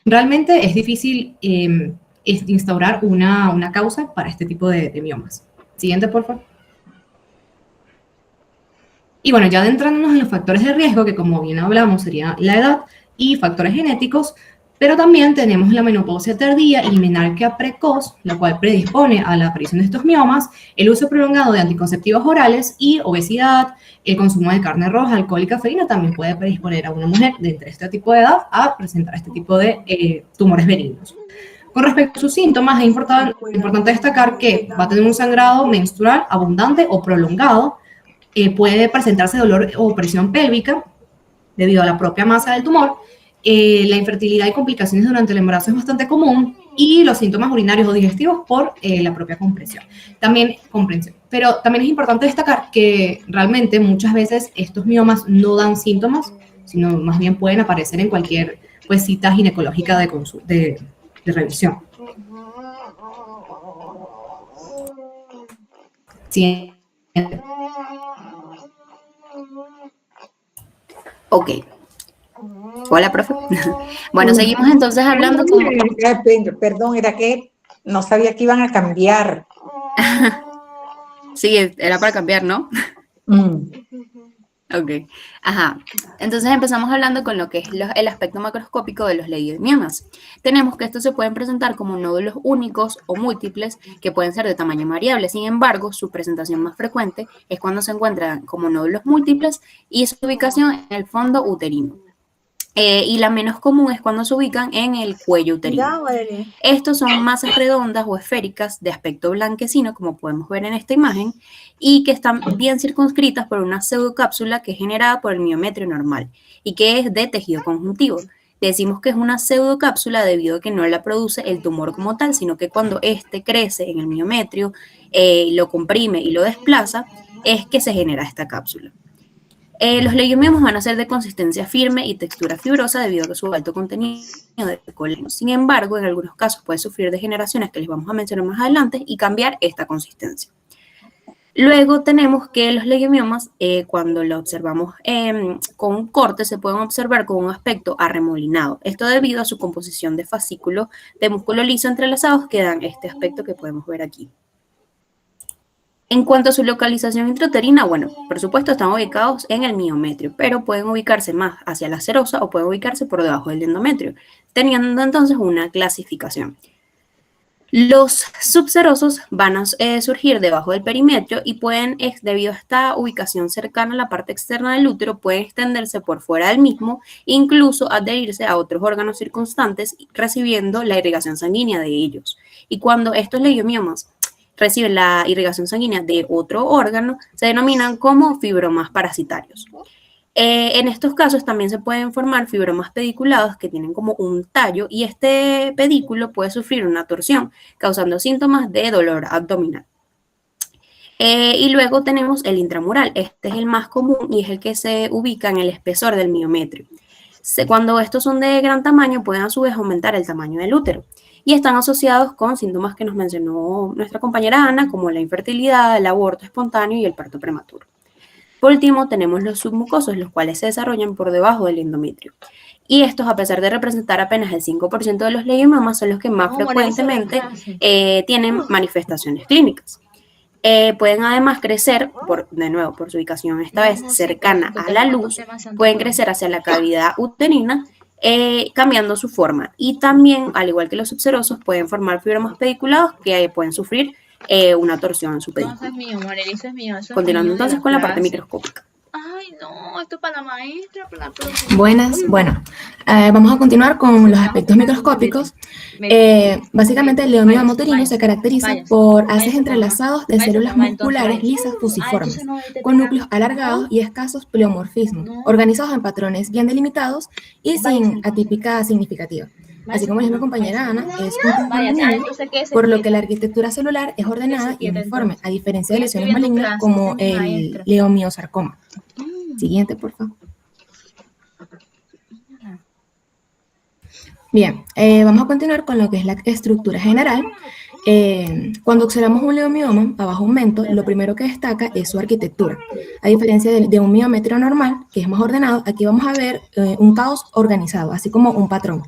Realmente es difícil instaurar una causa para este tipo de miomas. Siguiente, por favor. Y bueno, ya adentrándonos en los factores de riesgo, que como bien hablamos sería la edad y factores genéticos, pero también tenemos la menopausia tardía y menarquia precoz, la cual predispone a la aparición de estos miomas, el uso prolongado de anticonceptivos orales y obesidad, el consumo de carne roja, alcohol y cafeína también puede predisponer a una mujer de entre este tipo de edad a presentar este tipo de tumores benignos. Con respecto a sus síntomas, es importante destacar que va a tener un sangrado menstrual abundante o prolongado, puede presentarse dolor o presión pélvica debido a la propia masa del tumor. La infertilidad y complicaciones durante el embarazo es bastante común y los síntomas urinarios o digestivos por la propia comprensión. Pero también es importante destacar que realmente muchas veces estos miomas no dan síntomas, sino más bien pueden aparecer en cualquier cita ginecológica de revisión. Sí. Ok. Hola, profe. Bueno, seguimos entonces hablando como... Perdón, era que no sabía que iban a cambiar. Sí, era para cambiar, ¿no? Ok. Ajá. Entonces empezamos hablando con lo que es el aspecto macroscópico de los leiomiomas. Tenemos que estos se pueden presentar como nódulos únicos o múltiples que pueden ser de tamaño variable. Sin embargo, su presentación más frecuente es cuando se encuentran como nódulos múltiples y su ubicación en el fondo uterino. Y la menos común es cuando se ubican en el cuello uterino. Estos son masas redondas o esféricas de aspecto blanquecino, como podemos ver en esta imagen, y que están bien circunscritas por una pseudocápsula que es generada por el miometrio normal y que es de tejido conjuntivo. Decimos que es una pseudocápsula debido a que no la produce el tumor como tal, sino que cuando éste crece en el miometrio, lo comprime y lo desplaza, es que se genera esta cápsula. Los leiomiomas van a ser de consistencia firme y textura fibrosa debido a su alto contenido de colágeno. Sin embargo, en algunos casos puede sufrir degeneraciones que les vamos a mencionar más adelante y cambiar esta consistencia. Luego tenemos que los leiomiomas, cuando lo observamos con un corte, se pueden observar con un aspecto arremolinado. Esto debido a su composición de fascículos de músculo liso entrelazados que dan este aspecto que podemos ver aquí. En cuanto a su localización intrauterina, bueno, por supuesto están ubicados en el miometrio, pero pueden ubicarse más hacia la serosa o pueden ubicarse por debajo del endometrio, teniendo entonces una clasificación. Los subserosos van a surgir debajo del perimetrio y pueden, debido a esta ubicación cercana a la parte externa del útero, pueden extenderse por fuera del mismo, incluso adherirse a otros órganos circunstantes, recibiendo la irrigación sanguínea de ellos. Y cuando estos leiomiomas reciben la irrigación sanguínea de otro órgano, se denominan como fibromas parasitarios. En estos casos también se pueden formar fibromas pediculados que tienen como un tallo y este pedículo puede sufrir una torsión, causando síntomas de dolor abdominal. Y luego tenemos el intramural. Este es el más común y es el que se ubica en el espesor del miometrio. Cuando estos son de gran tamaño, pueden a su vez aumentar el tamaño del útero y están asociados con síntomas que nos mencionó nuestra compañera Ana, como la infertilidad, el aborto espontáneo y el parto prematuro. Por último, tenemos los submucosos, los cuales se desarrollan por debajo del endometrio. Y estos, a pesar de representar apenas el 5% de los leiomiomas, son los que más frecuentemente tienen manifestaciones clínicas. Pueden además crecer, de nuevo, por su ubicación esta vez cercana a la luz, pueden crecer hacia la cavidad uterina, cambiando su forma. Y también, al igual que los subserosos, pueden formar fibromas pediculados que pueden sufrir una torsión en su pedículo. Eso es mío, Morel, eso es mío. Continuando entonces con la parte microscópica. Ay, no, esto para la maestra, para la profesora. Buenas, bueno, vamos a continuar con los aspectos microscópicos. Básicamente el leomioma uterino se caracteriza por haces entrelazados de células musculares lisas fusiformes, con núcleos alargados y escasos pleomorfismos, organizados en patrones bien delimitados y sin atípica significativa. Así como dijo mi compañera Ana, es un tumor benigno, por lo que la arquitectura celular es ordenada y uniforme, a diferencia de lesiones malignas como el leomiosarcoma. Siguiente, por favor. Bien, vamos a continuar con lo que es la estructura general. Cuando observamos un leomioma a bajo aumento, lo primero que destaca es su arquitectura. A diferencia de un mioma heteronormal, que es más ordenado, aquí vamos a ver un caos organizado, así como un patrón.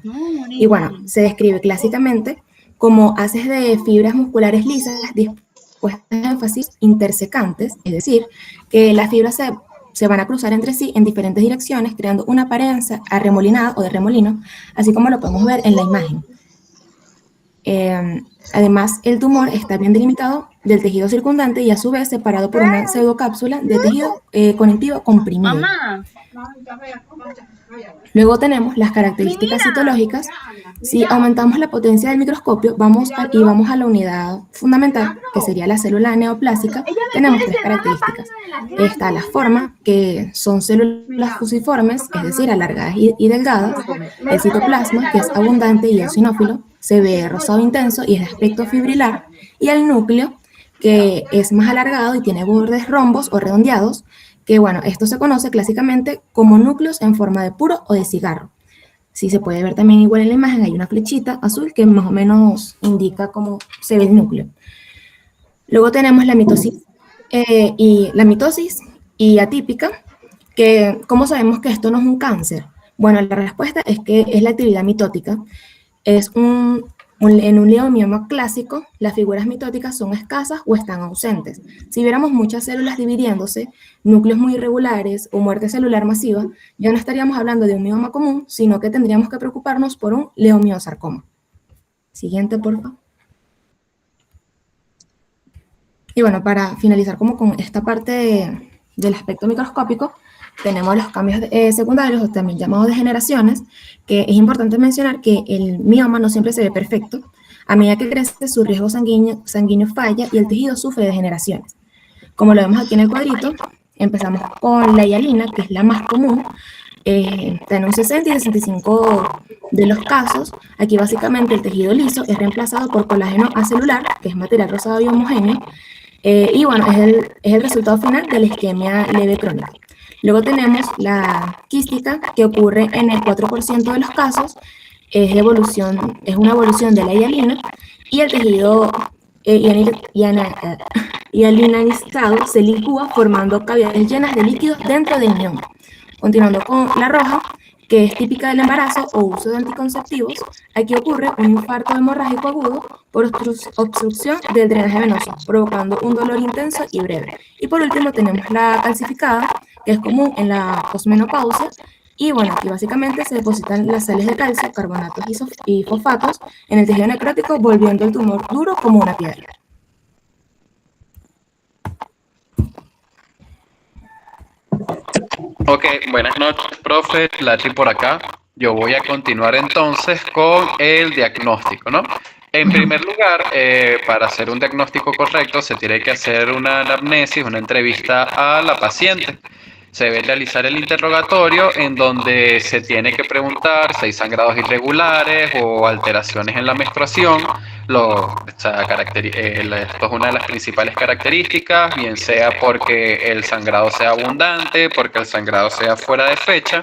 Y bueno, se describe clásicamente como haces de fibras musculares lisas dispuestas en énfasis intersecantes, es decir, que las fibras se van a cruzar entre sí en diferentes direcciones, creando una apariencia arremolinada o de remolino, así como lo podemos ver en la imagen. Además, el tumor está bien delimitado del tejido circundante y a su vez separado por una pseudocápsula de tejido conectivo comprimido. Mamá. Luego tenemos las características citológicas. Si aumentamos la potencia del microscopio vamos a la unidad fundamental, que sería la célula neoplásica, tenemos tres características. Está la forma, que son células fusiformes, es decir, alargadas y delgadas. El citoplasma, que es abundante y eosinófilo, se ve rosado intenso y es de aspecto fibrilar. Y el núcleo, que es más alargado y tiene bordes rombos o redondeados, que bueno, esto se conoce clásicamente como núcleos en forma de puro o de cigarro. Sí, se puede ver también igual en la imagen, hay una flechita azul que más o menos indica cómo se ve el núcleo. Luego tenemos la mitosis y atípica, que ¿cómo sabemos que esto no es un cáncer? Bueno, la respuesta es que es la actividad mitótica. En un leomioma clásico, las figuras mitóticas son escasas o están ausentes. Si viéramos muchas células dividiéndose, núcleos muy irregulares o muerte celular masiva, ya no estaríamos hablando de un mioma común, sino que tendríamos que preocuparnos por un leomiosarcoma. Siguiente, por favor. Y bueno, para finalizar como con esta parte del aspecto microscópico, tenemos los cambios secundarios, o también llamados degeneraciones, que es importante mencionar que el mioma no siempre se ve perfecto. A medida que crece, su riesgo sanguíneo falla y el tejido sufre degeneraciones. Como lo vemos aquí en el cuadrito, empezamos con la hialina, que es la más común. Está en un 60 y 65 de los casos. Aquí básicamente el tejido liso es reemplazado por colágeno acelular, que es material rosado y homogéneo. Y bueno, es el resultado final de la isquemia leve crónica. Luego tenemos la quística, que ocurre en el 4% de los casos, es una evolución de la hialina, y el tejido hialinizado se licúa formando cavidades llenas de líquidos dentro del mioma. Continuando con la roja, que es típica del embarazo o uso de anticonceptivos, aquí ocurre un infarto hemorrágico agudo por obstrucción del drenaje venoso, provocando un dolor intenso y breve. Y por último tenemos la calcificada, que es común en la posmenopausia, y bueno, aquí básicamente se depositan las sales de calcio, carbonatos y fosfatos en el tejido necrótico, volviendo el tumor duro como una piedra. Ok, buenas noches, profe. Lati por acá. Yo voy a continuar entonces con el diagnóstico, ¿no? En primer lugar, para hacer un diagnóstico correcto, se tiene que hacer una anamnesis, una entrevista a la paciente. Se debe realizar el interrogatorio en donde se tiene que preguntar si hay sangrados irregulares o alteraciones en la menstruación. Esto es una de las principales características, bien sea porque el sangrado sea abundante, porque el sangrado sea fuera de fecha.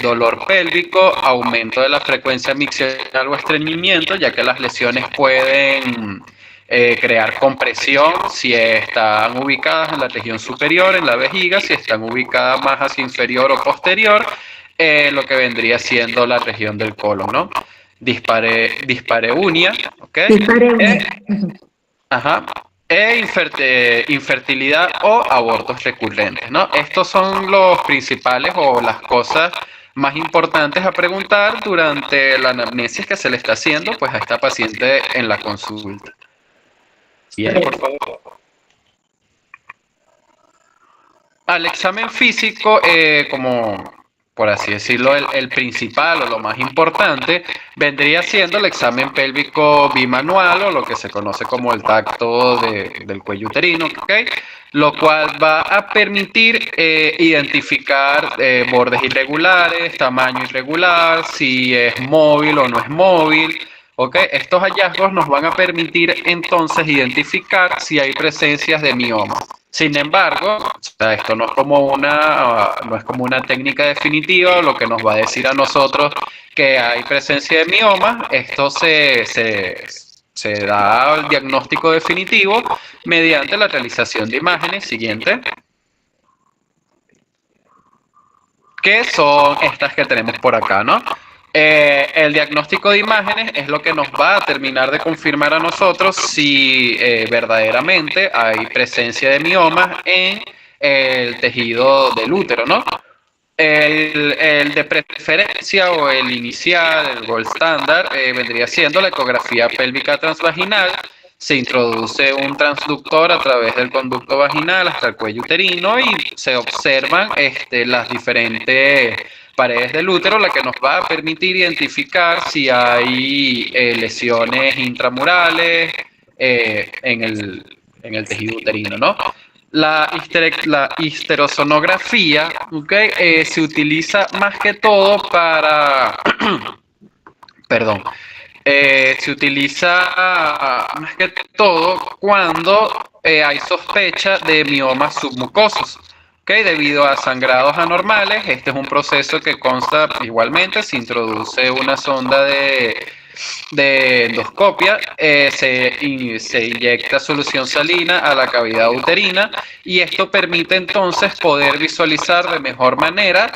Dolor pélvico, aumento de la frecuencia miccional o estreñimiento, ya que las lesiones pueden crear compresión si están ubicadas en la región superior, en la vejiga, si están ubicadas más hacia inferior o posterior, lo que vendría siendo la región del colon, ¿no? Dispareunia, ¿ok? Infertilidad o abortos recurrentes, ¿no? Estos son los principales o las cosas más importantes a preguntar durante la anamnesis que se le está haciendo pues a esta paciente en la consulta. Bien, por favor. Al examen físico, como por así decirlo, el principal o lo más importante, vendría siendo el examen pélvico bimanual o lo que se conoce como el tacto del cuello uterino, ¿ok? Lo cual va a permitir identificar bordes irregulares, tamaño irregular, si es móvil o no es móvil. Okay. Estos hallazgos nos van a permitir entonces identificar si hay presencias de mioma. Sin embargo, esto no es como una técnica definitiva, lo que nos va a decir a nosotros que hay presencia de mioma. Esto se se da el diagnóstico definitivo mediante la realización de imágenes. Siguiente. Que son estas que tenemos por acá, ¿no? El diagnóstico de imágenes es lo que nos va a terminar de confirmar a nosotros si verdaderamente hay presencia de miomas en el tejido del útero, ¿no? El de preferencia o el inicial, el gold standard, vendría siendo la ecografía pélvica transvaginal. Se introduce un transductor a través del conducto vaginal hasta el cuello uterino y se observan las diferentes paredes del útero, la que nos va a permitir identificar si hay lesiones intramurales en el tejido uterino, ¿no? La histerosonografía, ¿okay? Se utiliza más que todo para... Perdón. Se utiliza más que todo cuando hay sospecha de miomas submucosos. ¿Okay? Debido a sangrados anormales, este es un proceso que consta igualmente, se introduce una sonda de endoscopia, se inyecta solución salina a la cavidad uterina y esto permite entonces poder visualizar de mejor manera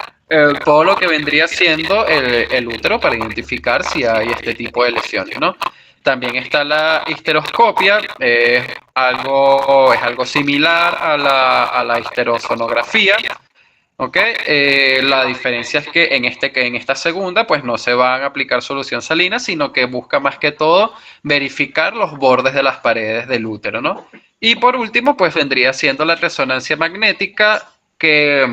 todo lo que vendría siendo el útero para identificar si hay este tipo de lesiones, ¿no? También está la histeroscopia, es algo similar a la histerosonografía. ¿Okay? La diferencia es que en esta segunda pues no se van a aplicar solución salina, sino que busca más que todo verificar los bordes de las paredes del útero, ¿no? Y por último pues vendría siendo la resonancia magnética, que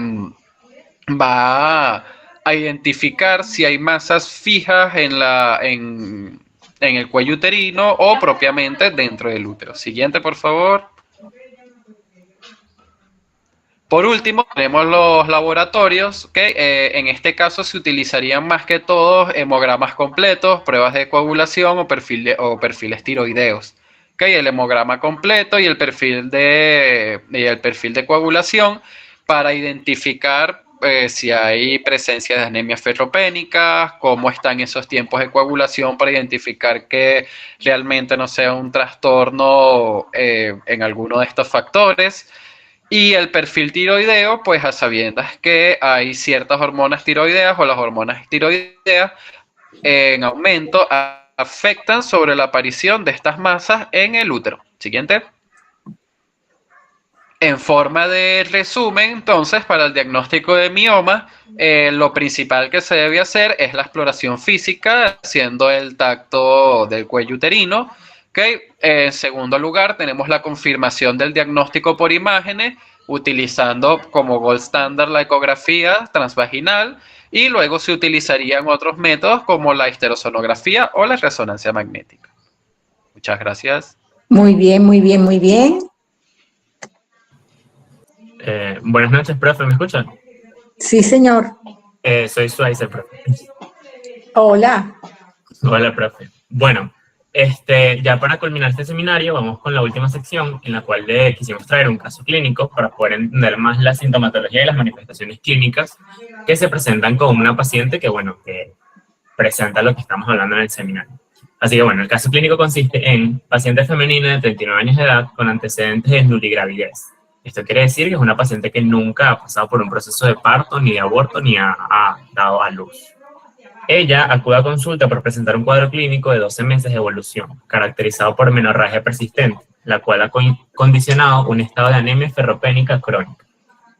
va a identificar si hay masas fijas en el cuello uterino o propiamente dentro del útero. Siguiente, por favor. Por último, tenemos los laboratorios, ¿okay? En este caso se utilizarían más que todo hemogramas completos, pruebas de coagulación o perfiles tiroideos. ¿Okay? El hemograma completo y el perfil de coagulación para identificar si hay presencia de anemias ferropénicas, cómo están esos tiempos de coagulación para identificar que realmente no sea un trastorno en alguno de estos factores. Y el perfil tiroideo, pues a sabiendas que hay ciertas hormonas tiroideas o las hormonas tiroideas en aumento afectan sobre la aparición de estas masas en el útero. Siguiente. En forma de resumen, entonces, para el diagnóstico de mioma, lo principal que se debe hacer es la exploración física, haciendo el tacto del cuello uterino. Okay. En segundo lugar, tenemos la confirmación del diagnóstico por imágenes, utilizando como gold standard la ecografía transvaginal, y luego se utilizarían otros métodos como la histerosonografía o la resonancia magnética. Muchas gracias. Muy bien, muy bien, muy bien. Buenas noches, profe, ¿me escuchan? Sí, señor. Soy Suárez, profe. Hola. Hola, profe. Bueno, ya para culminar este seminario, vamos con la última sección en la cual le quisimos traer un caso clínico para poder entender más la sintomatología y las manifestaciones clínicas que se presentan con una paciente que presenta lo que estamos hablando en el seminario. Así que bueno, el caso clínico consiste en paciente femenina de 39 años de edad con antecedentes de nuligravidez. Esto quiere decir que es una paciente que nunca ha pasado por un proceso de parto, ni de aborto, ni ha dado a luz. Ella acude a consulta por presentar un cuadro clínico de 12 meses de evolución, caracterizado por menorragia persistente, la cual ha condicionado un estado de anemia ferropénica crónica.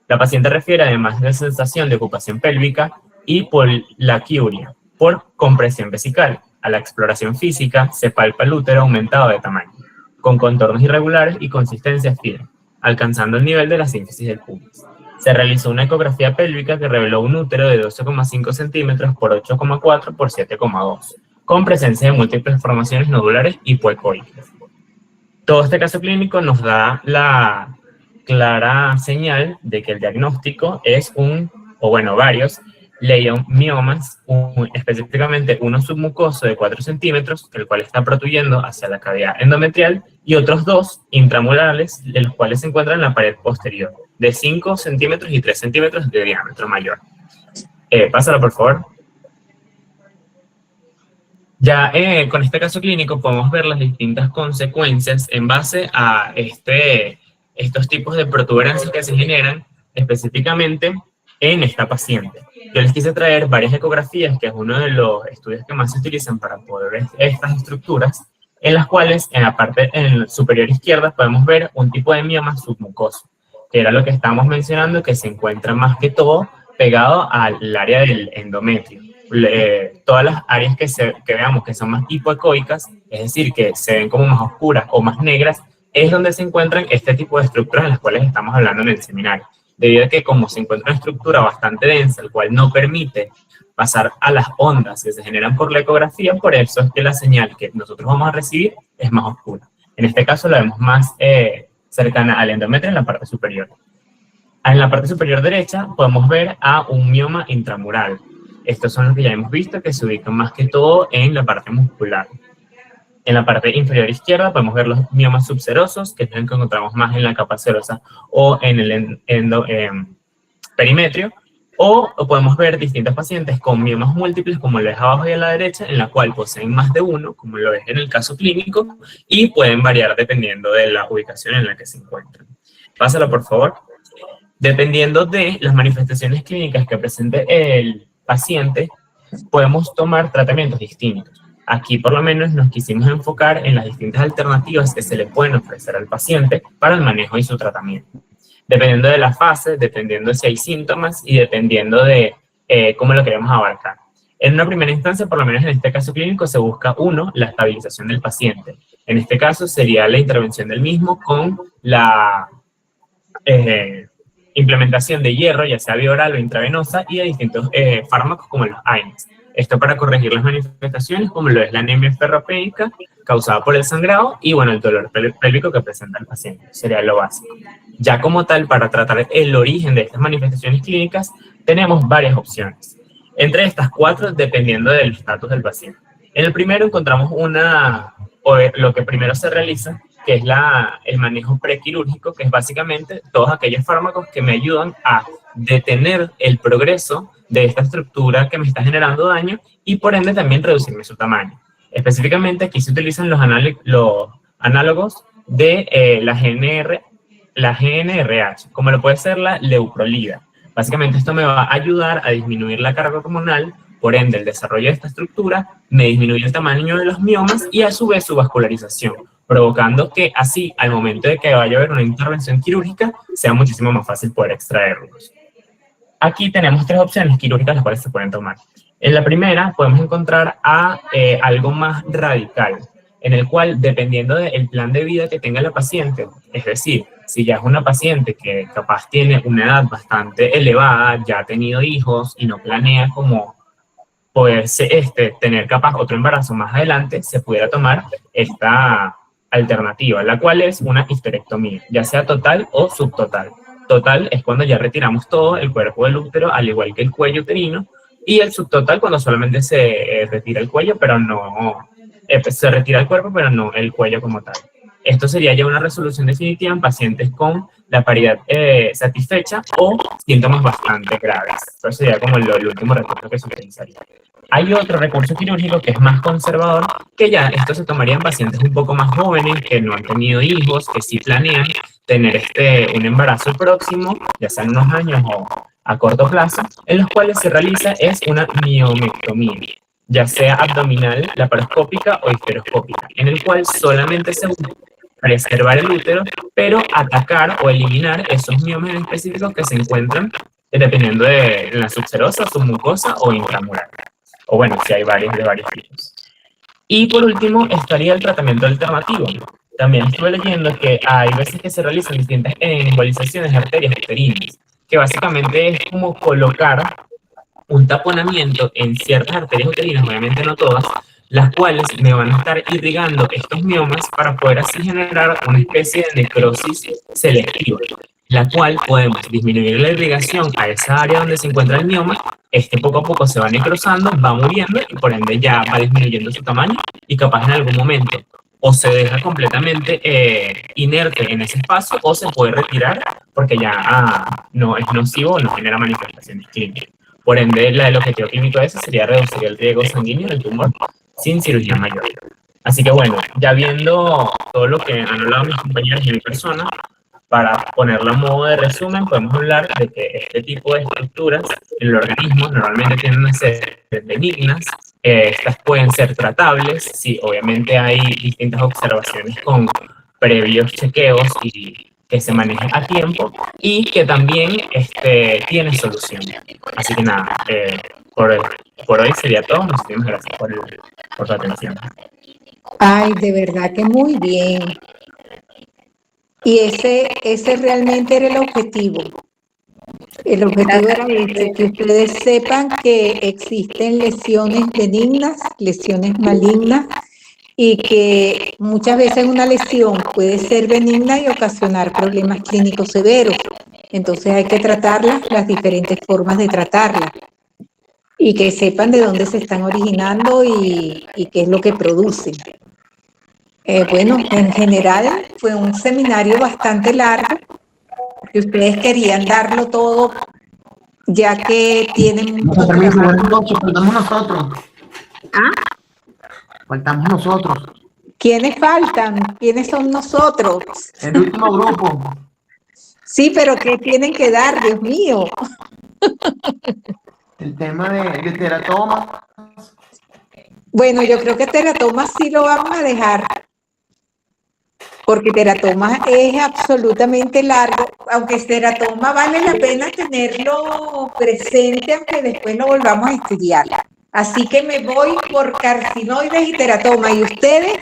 La paciente refiere además de sensación de ocupación pélvica y poliaquiuria por compresión vesical. A la exploración física se palpa el útero aumentado de tamaño, con contornos irregulares y consistencia firme, alcanzando el nivel de la sínfisis del pubis. Se realizó una ecografía pélvica que reveló un útero de 12,5 centímetros por 8,4 por 7,2, con presencia de múltiples formaciones nodulares y hipoecoicas. Todo este caso clínico nos da la clara señal de que el diagnóstico es varios leiomiomas, específicamente uno submucoso de 4 centímetros, el cual está protuyendo hacia la cavidad endometrial, y otros 2 intramurales, los cuales se encuentran en la pared posterior, de 5 centímetros y 3 centímetros de diámetro mayor. Pásalo, por favor. Ya con este caso clínico podemos ver las distintas consecuencias en base a estos tipos de protuberancias que se generan específicamente en esta paciente. Yo les quise traer varias ecografías, que es uno de los estudios que más se utilizan para poder ver estas estructuras, en las cuales en la parte superior izquierda podemos ver un tipo de mioma submucoso, que era lo que estábamos mencionando, que se encuentra más que todo pegado al área del endometrio. Todas las áreas que veamos que son más hipoecoicas, es decir, que se ven como más oscuras o más negras, es donde se encuentran este tipo de estructuras de las cuales estamos hablando en el seminario. Debido a que como se encuentra una estructura bastante densa, el cual no permite pasar a las ondas que se generan por la ecografía, por eso es que la señal que nosotros vamos a recibir es más oscura. En este caso la vemos más cercana al endometrio en la parte superior. En la parte superior derecha podemos ver a un mioma intramural. Estos son los que ya hemos visto, que se ubican más que todo en la parte muscular. En la parte inferior izquierda podemos ver los miomas subserosos, que es el que encontramos más en la capa serosa o en el perimetrio, o podemos ver distintos pacientes con miomas múltiples, como lo es abajo y a la derecha, en la cual poseen más de uno, como lo es en el caso clínico, y pueden variar dependiendo de la ubicación en la que se encuentran. Pásalo, por favor. Dependiendo de las manifestaciones clínicas que presente el paciente, podemos tomar tratamientos distintos. Aquí por lo menos nos quisimos enfocar en las distintas alternativas que se le pueden ofrecer al paciente para el manejo y su tratamiento. Dependiendo de la fase, dependiendo de si hay síntomas y dependiendo de cómo lo queremos abarcar. En una primera instancia, por lo menos en este caso clínico, se busca, uno, la estabilización del paciente. En este caso sería la intervención del mismo con la implementación de hierro, ya sea vía oral o intravenosa, y de distintos fármacos como los AINES. Esto para corregir las manifestaciones como lo es la anemia ferropénica causada por el sangrado y bueno, el dolor pélvico que presenta el paciente. Sería lo básico. Ya como tal, para tratar el origen de estas manifestaciones clínicas, tenemos varias opciones. Entre estas 4, dependiendo del estatus del paciente. En el primero encontramos lo que primero se realiza, que es el manejo prequirúrgico, que es básicamente todos aquellos fármacos que me ayudan a detener el progreso de esta estructura que me está generando daño y por ende también reducirme su tamaño. Específicamente aquí se utilizan los análogos de la GnRH, como lo puede ser la leuprolida. Básicamente esto me va a ayudar a disminuir la carga hormonal, por ende el desarrollo de esta estructura me disminuye el tamaño de los miomas y a su vez su vascularización, provocando que así, al momento de que vaya a haber una intervención quirúrgica, sea muchísimo más fácil poder extraerlos. Aquí tenemos 3 opciones quirúrgicas las cuales se pueden tomar. En la primera podemos encontrar algo más radical, en el cual, dependiendo del plan de vida que tenga la paciente, es decir, si ya es una paciente que capaz tiene una edad bastante elevada, ya ha tenido hijos y no planea como poderse tener capaz otro embarazo más adelante, se pudiera tomar esta alternativa, la cual es una histerectomía, ya sea total o subtotal. Total es cuando ya retiramos todo el cuerpo del útero, al igual que el cuello uterino, y el subtotal cuando solamente se retira el cuello, pero no, se retira el cuerpo, pero no el cuello como tal. Esto sería ya una resolución definitiva en pacientes con la paridad satisfecha o síntomas bastante graves. Eso sería como el último recurso que se utilizaría. Hay otro recurso quirúrgico que es más conservador, que ya esto se tomaría en pacientes un poco más jóvenes, que no han tenido hijos, que sí planean tener un embarazo próximo, ya sea en unos años o a corto plazo, en los cuales se realiza una miomectomía, ya sea abdominal, laparoscópica o histeroscópica, en el cual solamente se busca preservar el útero, pero atacar o eliminar esos miomas en específicos que se encuentran dependiendo de la subserosa, submucosa o intramural. O bueno, si hay varios tipos. Y por último estaría el tratamiento alternativo. También estuve leyendo que hay veces que se realizan distintas embolizaciones de arterias uterinas, que básicamente es como colocar un taponamiento en ciertas arterias uterinas, obviamente no todas, las cuales me van a estar irrigando estos miomas para poder así generar una especie de necrosis selectiva, la cual podemos disminuir la irrigación a esa área donde se encuentra el mioma, poco a poco se va necrosando, va muriendo y por ende ya va disminuyendo su tamaño y capaz en algún momento o se deja completamente inerte en ese espacio o se puede retirar porque ya no es nocivo o no genera manifestaciones clínicas. Por ende, el objetivo clínico de ese sería reducir el riesgo sanguíneo del tumor sin cirugía mayor. Así que bueno, ya viendo todo lo que han hablado mis compañeros y mi persona, para ponerlo a modo de resumen, podemos hablar de que este tipo de estructuras en el organismo normalmente tienden a ser benignas. Estas pueden ser tratables, si obviamente hay distintas observaciones con previos chequeos y que se maneje a tiempo, y que también tiene solución. Así que nada, por hoy sería todo. Muchísimas gracias por su atención. Ay, de verdad que muy bien. Y ese realmente era el objetivo. El objetivo era ese, que ustedes sepan que existen lesiones benignas, lesiones malignas, y que muchas veces una lesión puede ser benigna y ocasionar problemas clínicos severos. Entonces hay que tratarlas, las diferentes formas de tratarlas, y que sepan de dónde se están originando y qué es lo que producen. Bueno, en general fue un seminario bastante largo, porque ustedes querían darlo todo, ya que tienen mucho trabajo. Faltamos nosotros. ¿Ah? Faltamos nosotros. ¿Quiénes faltan? ¿Quiénes son nosotros? El último grupo. Sí, pero ¿qué tienen que dar, Dios mío? El tema de teratoma. Bueno, yo creo que teratoma sí lo vamos a dejar, porque teratoma es absolutamente largo, aunque teratoma vale la pena tenerlo presente, aunque después lo volvamos a estudiar. Así que me voy por carcinoides y teratoma. ¿Y ustedes?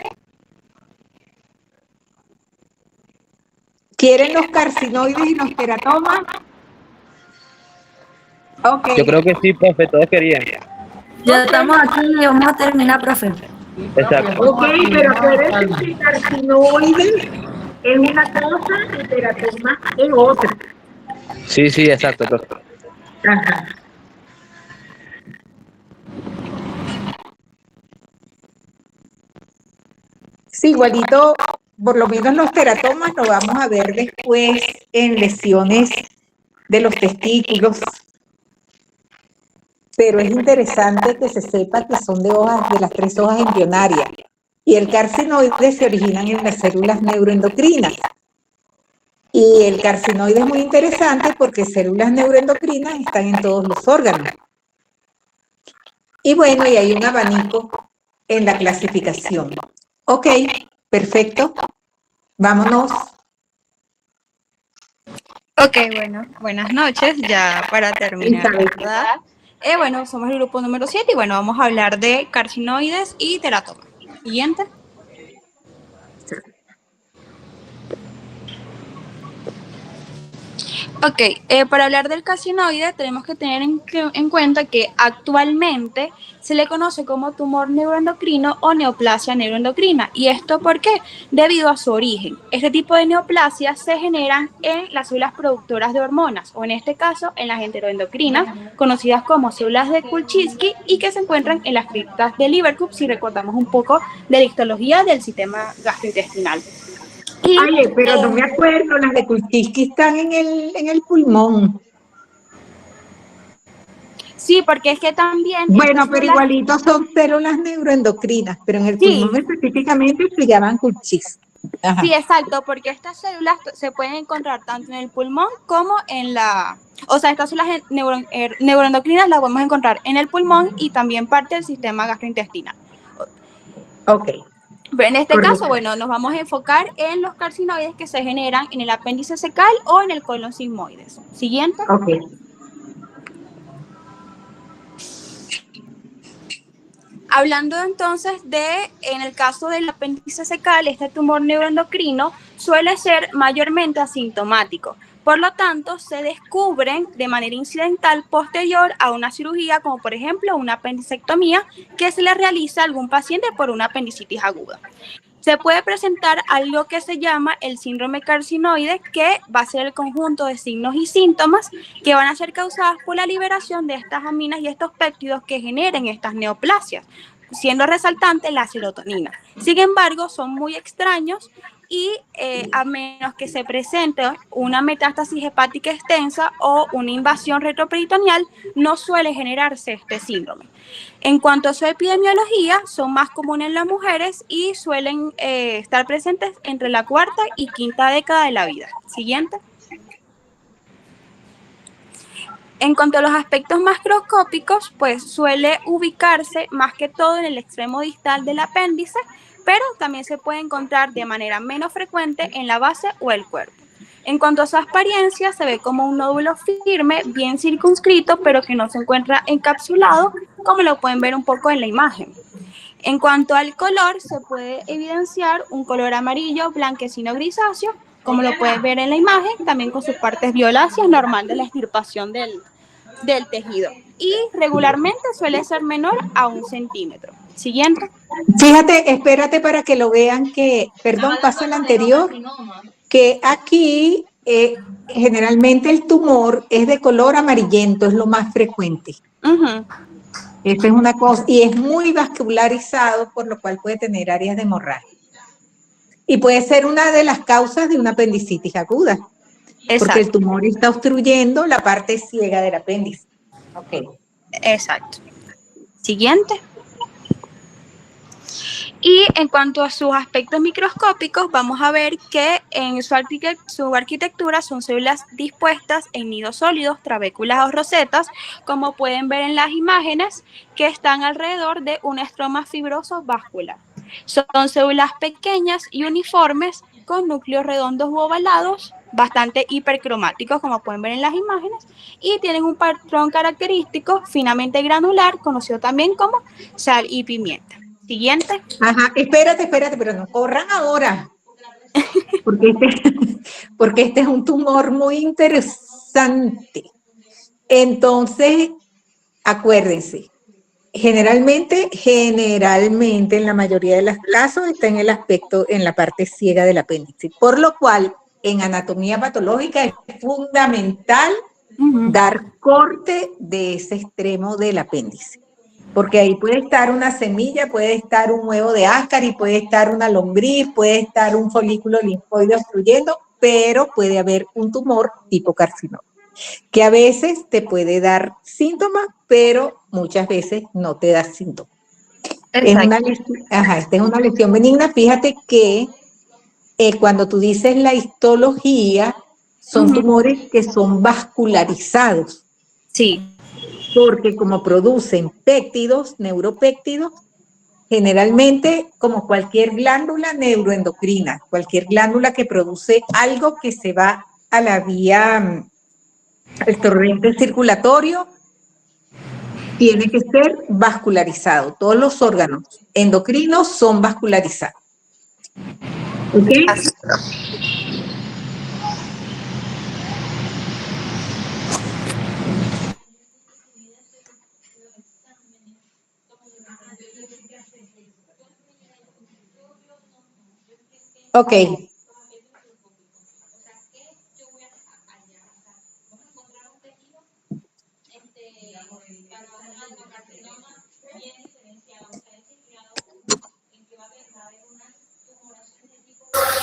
¿Quieren los carcinoides y los teratomas? Ok. Yo creo que sí, profe, todos querían. Ya estamos aquí y vamos a terminar, profe. Exacto. Ok, pero acuérdense que carcinoides es una cosa y teratoma es otra. Sí, sí, exacto, profe. Ajá. Sí, igualito, por lo menos los teratomas lo vamos a ver después en lesiones de los testículos. Pero es interesante que se sepa que son de las 3 hojas embrionarias. Y el carcinoide se originan en las células neuroendocrinas. Y el carcinoide es muy interesante porque células neuroendocrinas están en todos los órganos. Y bueno, y hay un abanico en la clasificación. Ok, perfecto. Vámonos. Ok, bueno, buenas noches, ya para terminar, ¿verdad? Bueno, somos el grupo número 7 y bueno, vamos a hablar de carcinoides y teratoma. Siguiente. Ok, para hablar del carcinoide tenemos que tener en cuenta que actualmente se le conoce como tumor neuroendocrino o neoplasia neuroendocrina. ¿Y esto por qué? Debido a su origen. Este tipo de neoplasias se generan en las células productoras de hormonas, o en este caso en las enteroendocrinas, conocidas como células de Kulczynski, y que se encuentran en las criptas de Lieberkühn, si recordamos un poco de la histología del sistema gastrointestinal. Oye, pero no me acuerdo, las de Kulczynski están en el pulmón. Sí, porque es que también... Bueno, pero igualitos son células neuroendocrinas, pero en el pulmón específicamente se llaman Kulczynski. Ajá. Sí, exacto, porque estas células se pueden encontrar tanto en el pulmón como en la... O sea, estas células neuroendocrinas las podemos encontrar en el pulmón y también parte del sistema gastrointestinal. Ok. Pero en este caso, bueno, nos vamos a enfocar en los carcinoides que se generan en el apéndice fecal o en el colon sigmoides. Siguiente. Ok. Hablando entonces en el caso del apéndice fecal, este tumor neuroendocrino suele ser mayormente asintomático. Por lo tanto, se descubren de manera incidental posterior a una cirugía, como por ejemplo una apendicectomía que se le realiza a algún paciente por una apendicitis aguda. Se puede presentar algo que se llama el síndrome carcinoide, que va a ser el conjunto de signos y síntomas que van a ser causados por la liberación de estas aminas y estos péptidos que generen estas neoplasias, siendo resaltante la serotonina. Sin embargo, son muy extraños y a menos que se presente una metástasis hepática extensa o una invasión retroperitoneal, no suele generarse este síndrome. En cuanto a su epidemiología, son más comunes en las mujeres y suelen estar presentes entre la cuarta y quinta década de la vida. Siguiente. En cuanto a los aspectos macroscópicos, pues suele ubicarse más que todo en el extremo distal del apéndice, pero también se puede encontrar de manera menos frecuente en la base o el cuerpo. En cuanto a su apariencia, se ve como un nódulo firme, bien circunscrito, pero que no se encuentra encapsulado, como lo pueden ver un poco en la imagen. En cuanto al color, se puede evidenciar un color amarillo, blanquecino, grisáceo, como lo pueden ver en la imagen, también con sus partes violáceas, normal de la extirpación del tejido. Y regularmente suele ser menor a 1 centímetro. Siguiente. Fíjate, espérate para que lo vean que, perdón, pasa el anterior, que aquí generalmente el tumor es de color amarillento, es lo más frecuente. Esta es una cosa, y es muy vascularizado, por lo cual puede tener áreas de hemorragia. Y puede ser una de las causas de una apendicitis aguda. Exacto. Porque el tumor está obstruyendo la parte ciega del apéndice. Ok. Exacto. Siguiente. Y en cuanto a sus aspectos microscópicos, vamos a ver que en su arquitectura son células dispuestas en nidos sólidos, trabéculas o rosetas, como pueden ver en las imágenes, que están alrededor de un estroma fibroso vascular. Son células pequeñas y uniformes con núcleos redondos u ovalados, bastante hipercromáticos, como pueden ver en las imágenes, y tienen un patrón característico finamente granular, conocido también como sal y pimienta. Siguiente. Ajá, espérate, pero no corran ahora. Porque este es un tumor muy interesante. Entonces, acuérdense, generalmente, en la mayoría de los casos, está en el aspecto, en la parte ciega del apéndice. Por lo cual, en anatomía patológica es fundamental dar corte de ese extremo del apéndice. Porque ahí puede estar una semilla, puede estar un huevo de Ascaris, puede estar una lombriz, puede estar un folículo linfoide obstruyendo, pero puede haber un tumor tipo carcinoma, que a veces te puede dar síntomas, pero muchas veces no te da síntomas. Esta es una lesión benigna. Fíjate que cuando tú dices la histología, son tumores que son vascularizados. Sí. Porque como producen péptidos, neuropéptidos, generalmente como cualquier glándula neuroendocrina, cualquier glándula que produce algo que se va a la vía, al torrente circulatorio, tiene que ser vascularizado. Todos los órganos endocrinos son vascularizados. ¿Ok? Ok.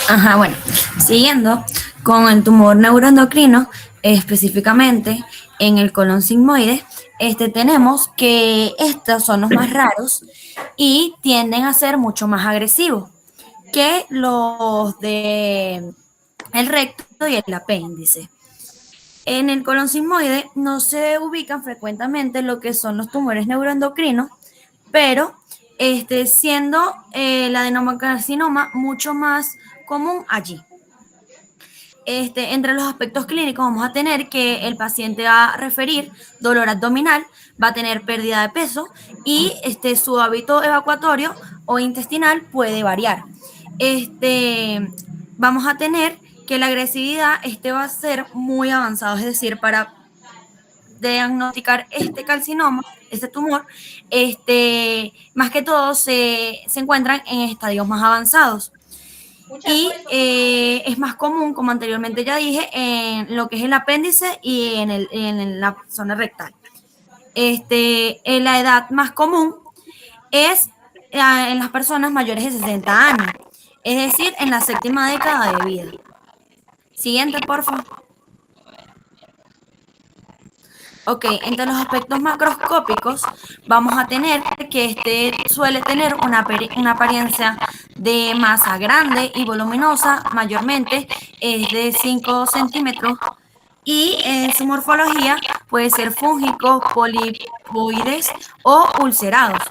Ajá, bueno, siguiendo con el tumor neuroendocrino, específicamente en el colon sigmoide, tenemos que estos son los más raros y tienden a ser mucho más agresivos que los de el recto y el apéndice. En el colon sigmoide no se ubican frecuentemente lo que son los tumores neuroendocrinos, pero siendo el adenocarcinoma mucho más común allí. Entre los aspectos clínicos vamos a tener que el paciente va a referir dolor abdominal, va a tener pérdida de peso y su hábito evacuatorio o intestinal puede variar. Vamos a tener que la agresividad va a ser muy avanzado, es decir, para diagnosticar este carcinoma, este tumor, más que todo se encuentran en estadios más avanzados. Y es más común, como anteriormente ya dije, en lo que es el apéndice y en la zona rectal. En la edad más común es en las personas mayores de 60 años. es decir, en la 7ª década de vida. Siguiente, por favor. Ok, entre los aspectos macroscópicos vamos a tener que este suele tener una apariencia de masa grande y voluminosa, mayormente es de 5 centímetros, y en su morfología puede ser fúngicos, polipoides o ulcerados.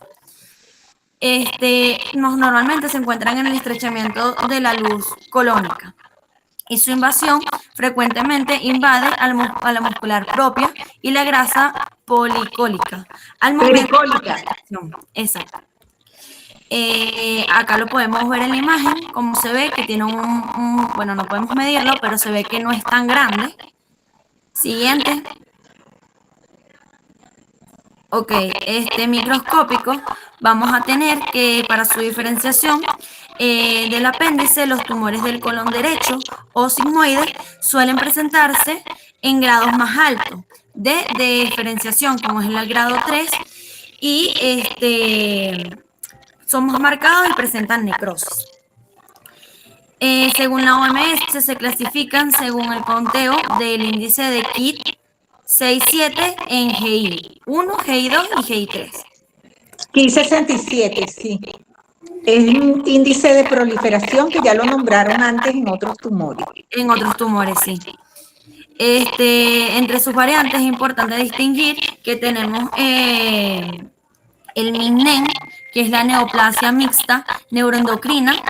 Normalmente se encuentran en el estrechamiento de la luz colónica. Y su invasión frecuentemente invade a la muscular propia y la grasa policólica. Pericólica. Exacto. Acá lo podemos ver en la imagen, como se ve que tiene bueno, no podemos medirlo, pero se ve que no es tan grande. Siguiente. Ok, microscópico, vamos a tener que para su diferenciación del apéndice, los tumores del colon derecho o sigmoides suelen presentarse en grados más altos de diferenciación, como es el grado 3, y son más marcados y presentan necrosis. Según la OMS, se clasifican según el conteo del índice de KIT 6-7 en GI 1, GI 2 y GI 3. KIT 67, sí. Es un índice de proliferación que ya lo nombraron antes en otros tumores. En otros tumores, sí. Entre sus variantes es importante distinguir que tenemos el MINEN, que es la neoplasia mixta neuroendocrina,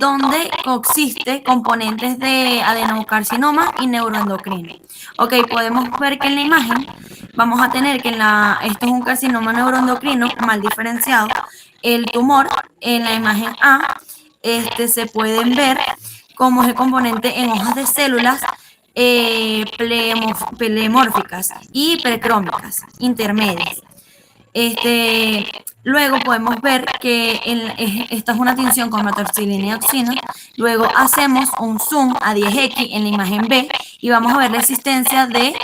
donde coexiste componentes de adenocarcinoma y neuroendocrino. Ok, podemos ver que en la imagen vamos a tener que esto es un carcinoma neuroendocrino mal diferenciado. El tumor en la imagen A, se pueden ver cómo es el componente en hojas de células pleomórficas y precrómicas intermedias. Luego podemos ver que esta es una tinción con metoxilina y dioxina. Luego hacemos un zoom a 10x en la imagen B y vamos a ver la existencia de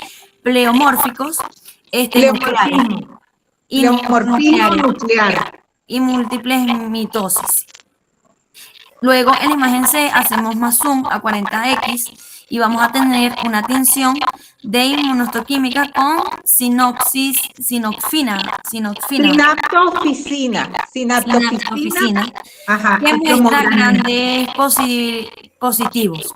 pleomórficos nuclear y múltiples mitosis. Luego en la imagen C hacemos más zoom a 40x y vamos a tener una tinción de inmunohistoquímica con sinaptofisina. Ajá, Que muestra grandes positivos.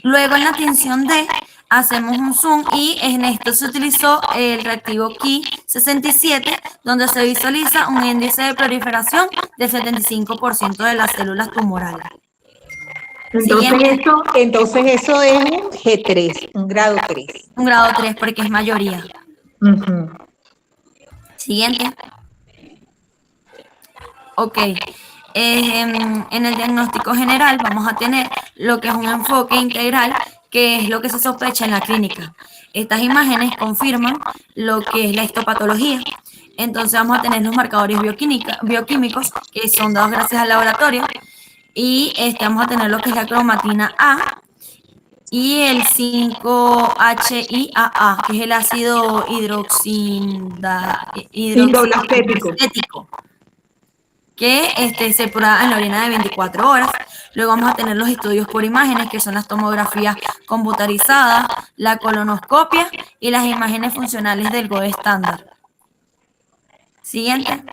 Luego en la tinción D hacemos un zoom y en esto se utilizó el reactivo KIT 67, donde se visualiza un índice de proliferación del 75% de las células tumorales. Entonces eso es un G3, un grado 3. Un grado 3 porque es mayoría. Siguiente. Ok. En el diagnóstico general vamos a tener lo que es un enfoque integral, que es lo que se sospecha en la clínica. Estas imágenes confirman lo que es la histopatología. Entonces vamos a tener los marcadores bioquímicos que son dados gracias al laboratorio. Y vamos a tener lo que es la cromatina A y el 5-HIAA, que es el ácido hidroxilacético, que se prueba en la orina de 24 horas. Luego vamos a tener los estudios por imágenes, que son las tomografías computarizadas, la colonoscopia y las imágenes funcionales del gold estándar. Siguiente.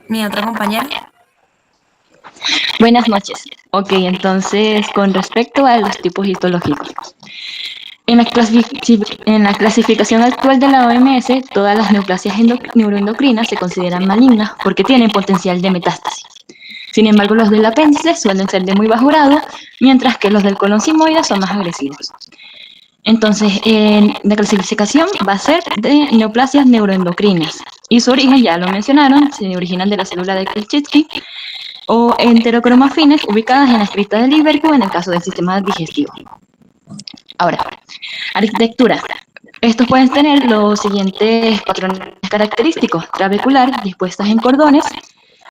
Mi otra compañera. Buenas noches. Ok, entonces, con respecto a los tipos histológicos. En la clasificación actual de la OMS, todas las neoplasias neuroendocrinas se consideran malignas porque tienen potencial de metástasis. Sin embargo, los del apéndice suelen ser de muy bajo grado, mientras que los del colon sigmoide son más agresivos. Entonces, la clasificación va a ser de neoplasias neuroendocrinas. Y su origen, ya lo mencionaron, se originan de la célula de Kolchitsky o enterocromafines ubicadas en las criptas del Ibercu en el caso del sistema digestivo. Ahora, arquitectura. Estos pueden tener los siguientes patrones característicos: trabecular, dispuestas en cordones,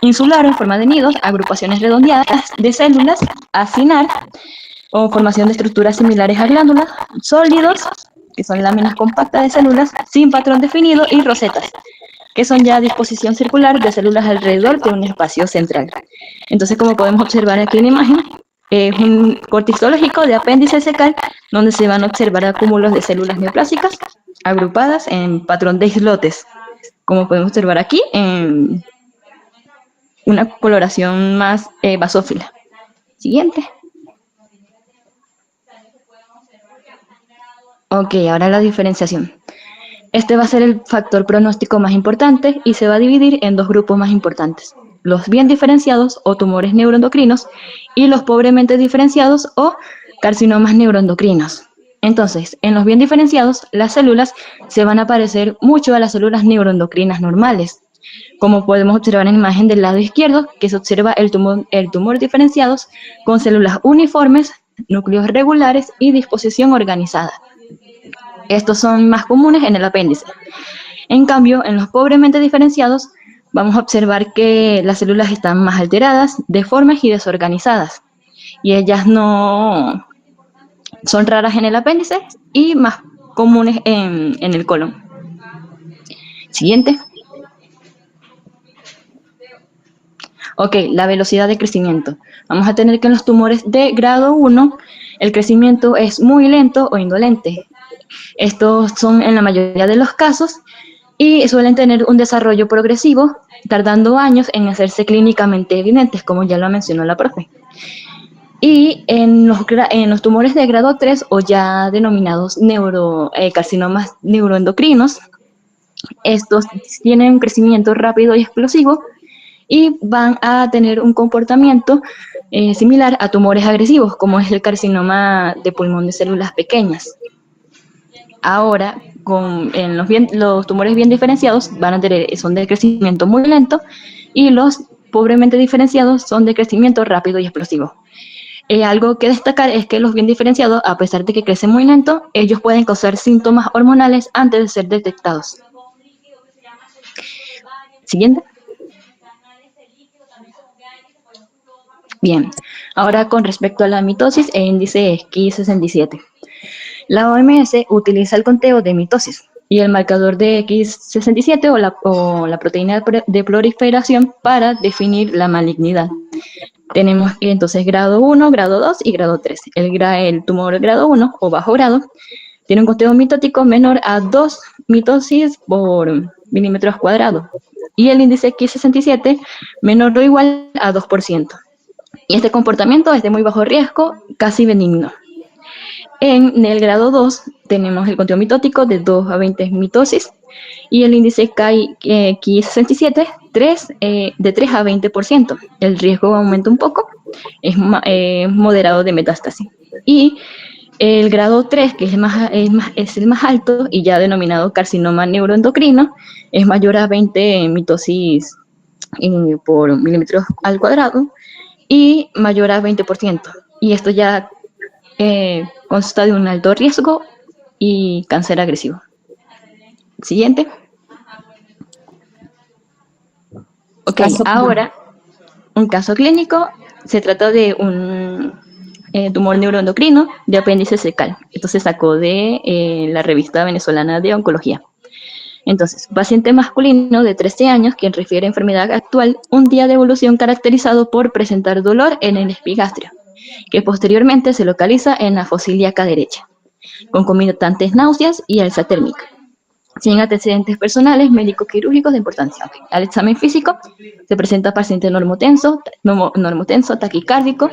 insular en forma de nidos, agrupaciones redondeadas de células, acinar, o formación de estructuras similares a glándulas, sólidos, que son láminas compactas de células, sin patrón definido, y rosetas. que son ya disposición circular de células alrededor de un espacio central. Entonces, como podemos observar aquí en la imagen, es un corte histológico de apéndice cecal donde se van a observar acúmulos de células neoplásicas agrupadas en patrón de islotes, como podemos observar aquí en una coloración más basófila. Siguiente. Ok, ahora la diferenciación. Este va a ser el factor pronóstico más importante y se va a dividir en dos grupos más importantes: los bien diferenciados o tumores neuroendocrinos y los pobremente diferenciados o carcinomas neuroendocrinos. Entonces, en los bien diferenciados, las células se van a parecer mucho a las células neuroendocrinas normales, como podemos observar en la imagen del lado izquierdo, que se observa el tumor diferenciados con células uniformes, núcleos regulares y disposición organizada. Estos son más comunes en el apéndice. En cambio, en los pobremente diferenciados, vamos a observar que las células están más alteradas, deformes y desorganizadas. Y ellas no son raras en el apéndice y más comunes en el colon. Siguiente. Ok, la velocidad de crecimiento. Vamos a tener que en los tumores de grado 1, el crecimiento es muy lento o indolente. Estos son en la mayoría de los casos y suelen tener un desarrollo progresivo, tardando años en hacerse clínicamente evidentes, como ya lo mencionó la profe. Y en los tumores de grado 3, o ya denominados carcinomas neuroendocrinos, estos tienen un crecimiento rápido y explosivo y van a tener un comportamiento similar a tumores agresivos, como es el carcinoma de pulmón de células pequeñas. Ahora, en los tumores bien diferenciados son de crecimiento muy lento y los pobremente diferenciados son de crecimiento rápido y explosivo. Algo que destacar es que los bien diferenciados, a pesar de que crecen muy lento, ellos pueden causar síntomas hormonales antes de ser detectados. Siguiente. Bien, ahora con respecto a la mitosis e índice Ki67. La OMS utiliza el conteo de mitosis y el marcador de Ki67 o la proteína de proliferación para definir la malignidad. Tenemos entonces grado 1, grado 2 y grado 3. El tumor grado 1 o bajo grado tiene un conteo mitótico menor a 2 mitosis por milímetros cuadrados y el índice Ki67 menor o igual a 2%. Y este comportamiento es de muy bajo riesgo, casi benigno. En el grado 2 tenemos el conteo mitótico de 2 a 20 mitosis y el índice Ki67 de 3 a 20%. El riesgo aumenta un poco, es moderado de metástasis. Y el grado 3, que es el más alto y ya denominado carcinoma neuroendocrino, es mayor a 20 mitosis por milímetros al cuadrado y mayor a 20%. Y esto ya consta de un alto riesgo y cáncer agresivo. Siguiente. Ok, ahora un caso clínico. Se trata de un tumor neuroendocrino de apéndice cecal. Esto se sacó de la revista venezolana de oncología. Entonces, paciente masculino de 13 años, quien refiere a enfermedad actual, un día de evolución caracterizado por presentar dolor en el epigastrio, que posteriormente se localiza en la fosa ilíaca derecha, concomitantes náuseas y alza térmica, sin antecedentes personales médico-quirúrgicos de importancia. Okay. Al examen físico se presenta paciente normotenso, taquicárdico,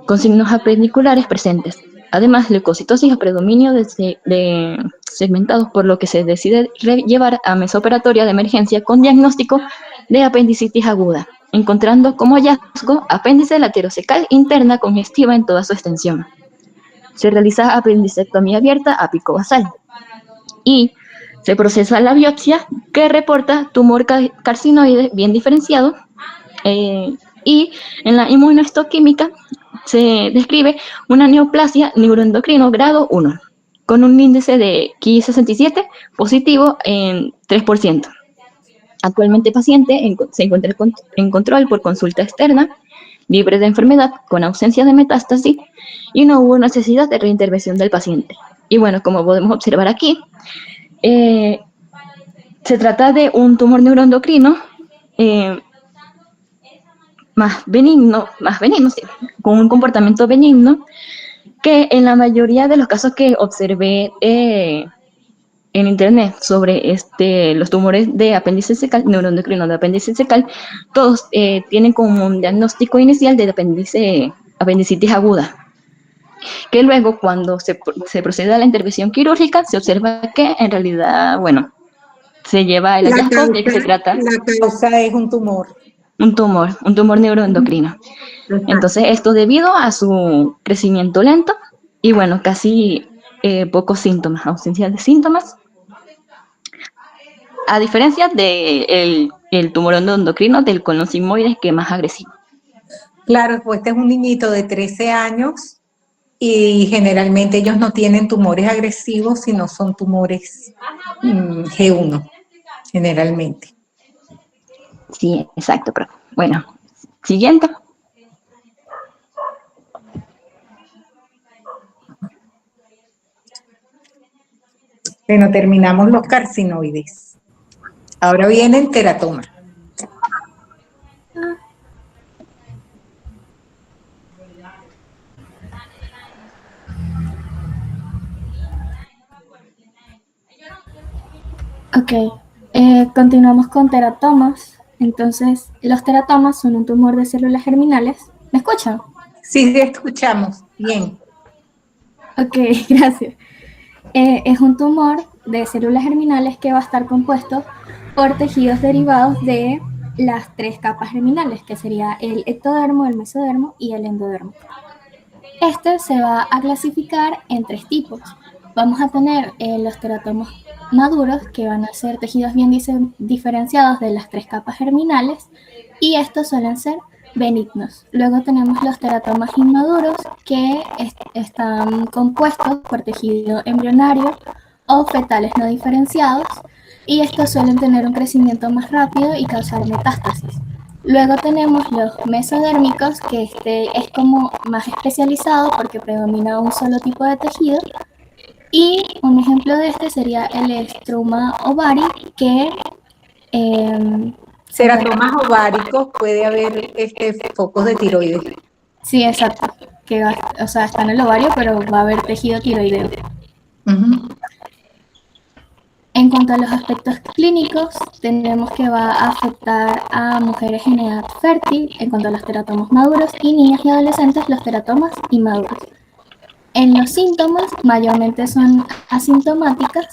con signos apendiculares presentes. Además, leucocitosis a predominio de segmentados, por lo que se decide llevar a mesoperatoria de emergencia con diagnóstico de apendicitis aguda, encontrando como hallazgo apéndice laterocecal interna congestiva en toda su extensión. Se realiza apendicectomía abierta apicobasal y se procesa la biopsia que reporta tumor carcinoide bien diferenciado y en la inmunohistoquímica se describe una neoplasia neuroendocrino grado 1 con un índice de Ki67 positivo en 3%. Actualmente el paciente se encuentra en control por consulta externa, libre de enfermedad, con ausencia de metástasis y no hubo necesidad de reintervención del paciente. Y bueno, como podemos observar aquí, se trata de un tumor neuroendocrino más benigno, sí, con un comportamiento benigno, que en la mayoría de los casos que observé en internet sobre los tumores de apéndice secal, neuroendocrino de apéndice secal, todos tienen como un diagnóstico inicial de apendicitis aguda, que luego cuando se procede a la intervención quirúrgica se observa que en realidad, bueno, se lleva el hallazgo de que se trata La causa es un tumor. un tumor neuroendocrino. Entonces, esto debido a su crecimiento lento y, bueno, casi pocos síntomas, ausencia de síntomas, a diferencia del el tumor endocrino del colon sigmoides, que es más agresivo. Claro, pues este es un niñito de 13 años y generalmente ellos no tienen tumores agresivos, sino son tumores G1, generalmente. Sí, exacto, pero bueno, siguiente. Bueno, terminamos los carcinoides. Ahora viene el teratoma. Ok, continuamos con teratomas. Entonces, los teratomas son un tumor de células germinales. ¿Me escuchan? Sí, sí, escuchamos. Bien. Ok, gracias. Es un tumor de células germinales que va a estar compuesto por tejidos derivados de las 3 capas germinales, que sería el ectodermo, el mesodermo y el endodermo. Este se va a clasificar en 3 tipos. Vamos a tener los teratomas maduros, que van a ser tejidos bien diferenciados de las 3 capas germinales, y estos suelen ser benignos. Luego tenemos los teratomas inmaduros, que están compuestos por tejido embrionario o fetales no diferenciados, y estos suelen tener un crecimiento más rápido y causar metástasis. Luego tenemos los mesodérmicos, que es como más especializado porque predomina un solo tipo de tejido. Y un ejemplo de este sería el estroma ovari, que Teratomas ováricos, puede haber focos de tiroides. Sí, exacto. O sea, está en el ovario, pero va a haber tejido tiroideo. En cuanto a los aspectos clínicos, tenemos que va a afectar a mujeres en edad fértil, en cuanto a los teratomas maduros, y niñas y adolescentes, los teratomas inmaduros. En los síntomas, mayormente son asintomáticas,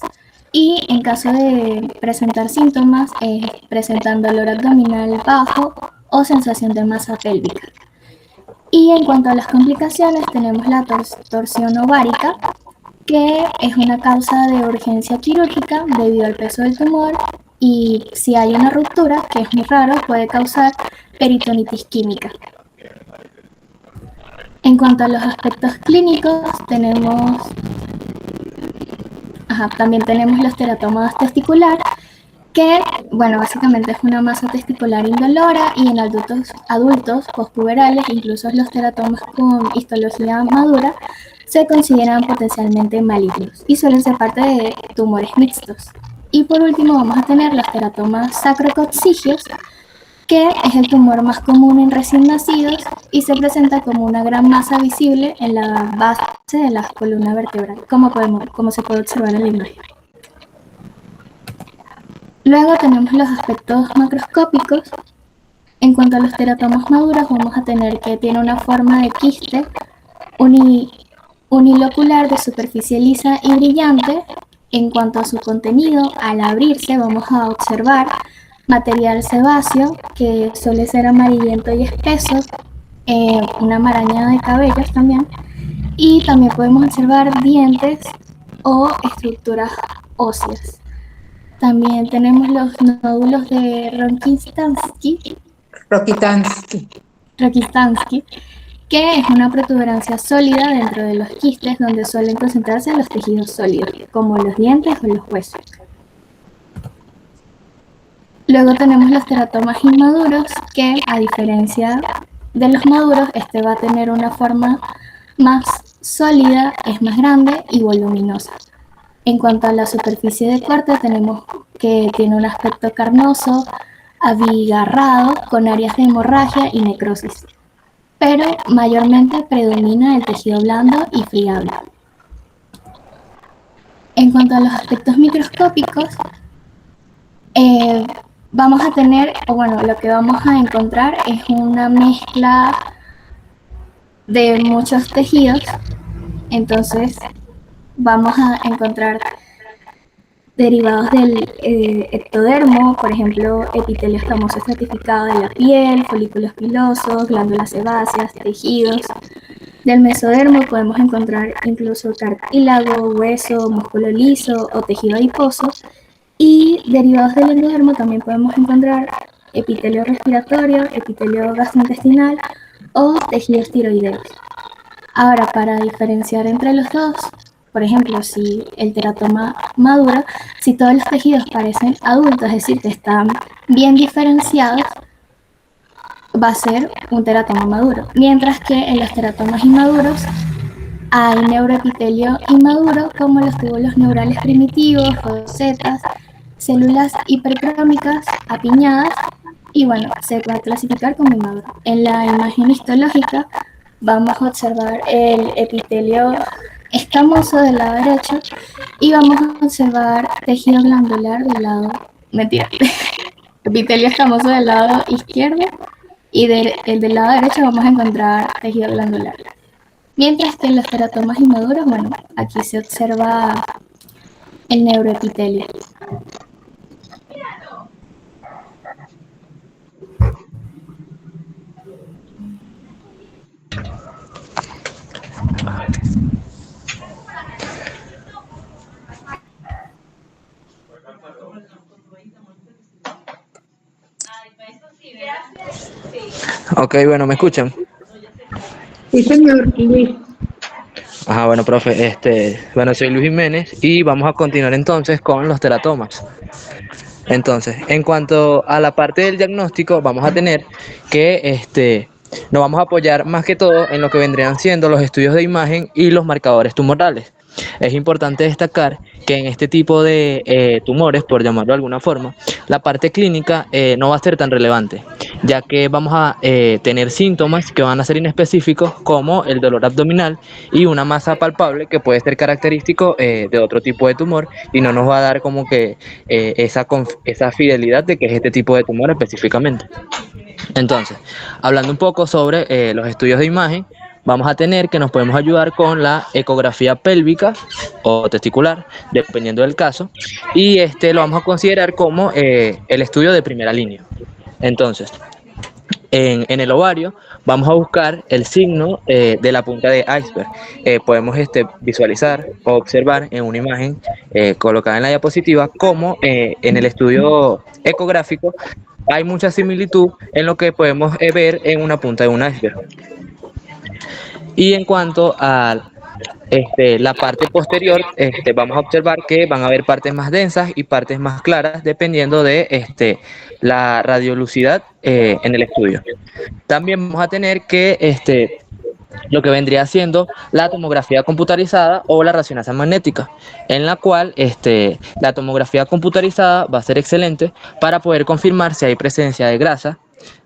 y en caso de presentar síntomas, presentan dolor abdominal bajo o sensación de masa pélvica. Y en cuanto a las complicaciones, tenemos la torsión ovárica, que es una causa de urgencia quirúrgica debido al peso del tumor, y si hay una ruptura, que es muy raro, puede causar peritonitis química. En cuanto a los aspectos clínicos, también tenemos los teratomas testicular, que, bueno, básicamente es una masa testicular indolora, y en adultos postpuberales, incluso los teratomas con histología madura, se consideran potencialmente malignos y suelen ser parte de tumores mixtos. Y por último vamos a tener los teratomas sacrococcigeos, que es el tumor más común en recién nacidos y se presenta como una gran masa visible en la base de la columna vertebral, como se puede observar en la imagen. Luego tenemos los aspectos macroscópicos. En cuanto a los teratomas maduros, vamos a tener que tiene una forma de quiste unilocular de superficie lisa y brillante. En cuanto a su contenido, al abrirse vamos a observar material sebáceo, que suele ser amarillento y espeso, una maraña de cabellos también, y también podemos observar dientes o estructuras óseas. También tenemos los nódulos de Rokitansky, que es una protuberancia sólida dentro de los quistes, donde suelen concentrarse los tejidos sólidos, como los dientes o los huesos. Luego tenemos los teratomas inmaduros, que a diferencia de los maduros, va a tener una forma más sólida, es más grande y voluminosa. En cuanto a la superficie de corte, tenemos que tiene un aspecto carnoso, abigarrado, con áreas de hemorragia y necrosis, pero mayormente predomina el tejido blando y friable. En cuanto a los aspectos microscópicos, vamos a tener, o bueno, lo que vamos a encontrar es una mezcla de muchos tejidos. Entonces vamos a encontrar derivados del ectodermo, por ejemplo, epitelio escamoso estratificado de la piel, folículos pilosos, glándulas sebáceas, tejidos. Del mesodermo podemos encontrar incluso cartílago, hueso, músculo liso o tejido adiposo. Y derivados del endodermo también podemos encontrar epitelio respiratorio, epitelio gastrointestinal o tejidos tiroideos. Ahora, para diferenciar entre los dos, por ejemplo, si el teratoma madura, si todos los tejidos parecen adultos, es decir, que están bien diferenciados, va a ser un teratoma maduro. Mientras que en los teratomas inmaduros hay neuroepitelio inmaduro, como los túbulos neurales primitivos, rosetas, células hipercrómicas, apiñadas, y bueno, se va a clasificar como inmaduro. En la imagen histológica vamos a observar el epitelio escamoso del lado derecho y vamos a observar tejido glandular del lado, epitelio escamoso del lado izquierdo y el del lado derecho vamos a encontrar tejido glandular. Mientras que en los teratomas inmaduros, bueno, aquí se observa el neuroepitelio. Ok, bueno, ¿me escuchan? Sí, señor Luis. Ajá, bueno, profe, bueno, soy Luis Jiménez y vamos a continuar entonces con los teratomas. Entonces, en cuanto a la parte del diagnóstico, vamos a tener que nos vamos a apoyar más que todo en lo que vendrían siendo los estudios de imagen y los marcadores tumorales. Es importante destacar que en este tipo de tumores, por llamarlo de alguna forma, la parte clínica no va a ser tan relevante, ya que vamos a tener síntomas que van a ser inespecíficos, como el dolor abdominal y una masa palpable que puede ser característico de otro tipo de tumor y no nos va a dar como que esa fidelidad de que es este tipo de tumor específicamente. Entonces, hablando un poco sobre los estudios de imagen, vamos a tener que nos podemos ayudar con la ecografía pélvica o testicular, dependiendo del caso, y lo vamos a considerar como el estudio de primera línea. Entonces, en el ovario vamos a buscar el signo de la punta de iceberg. Podemos visualizar o observar en una imagen colocada en la diapositiva cómo en el estudio ecográfico hay mucha similitud en lo que podemos ver en una punta de un iceberg. Y en cuanto a la parte posterior, vamos a observar que van a haber partes más densas y partes más claras dependiendo de la radiolucidad en el estudio. También vamos a tener que lo que vendría siendo la tomografía computarizada o la resonancia magnética, en la cual la tomografía computarizada va a ser excelente para poder confirmar si hay presencia de grasa,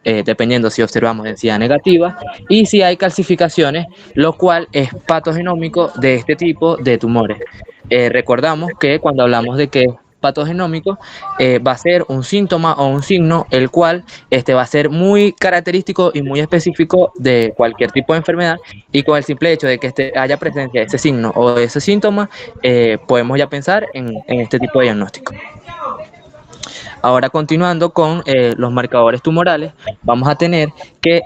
dependiendo si observamos densidad negativa, y si hay calcificaciones, lo cual es patogenómico de este tipo de tumores. Recordamos que cuando hablamos de que es patogenómico, va a ser un síntoma o un signo el cual va a ser muy característico y muy específico de cualquier tipo de enfermedad, y con el simple hecho de que haya presencia de ese signo o de ese síntoma, podemos ya pensar en este tipo de diagnóstico. Ahora, continuando con los marcadores tumorales, vamos a tener que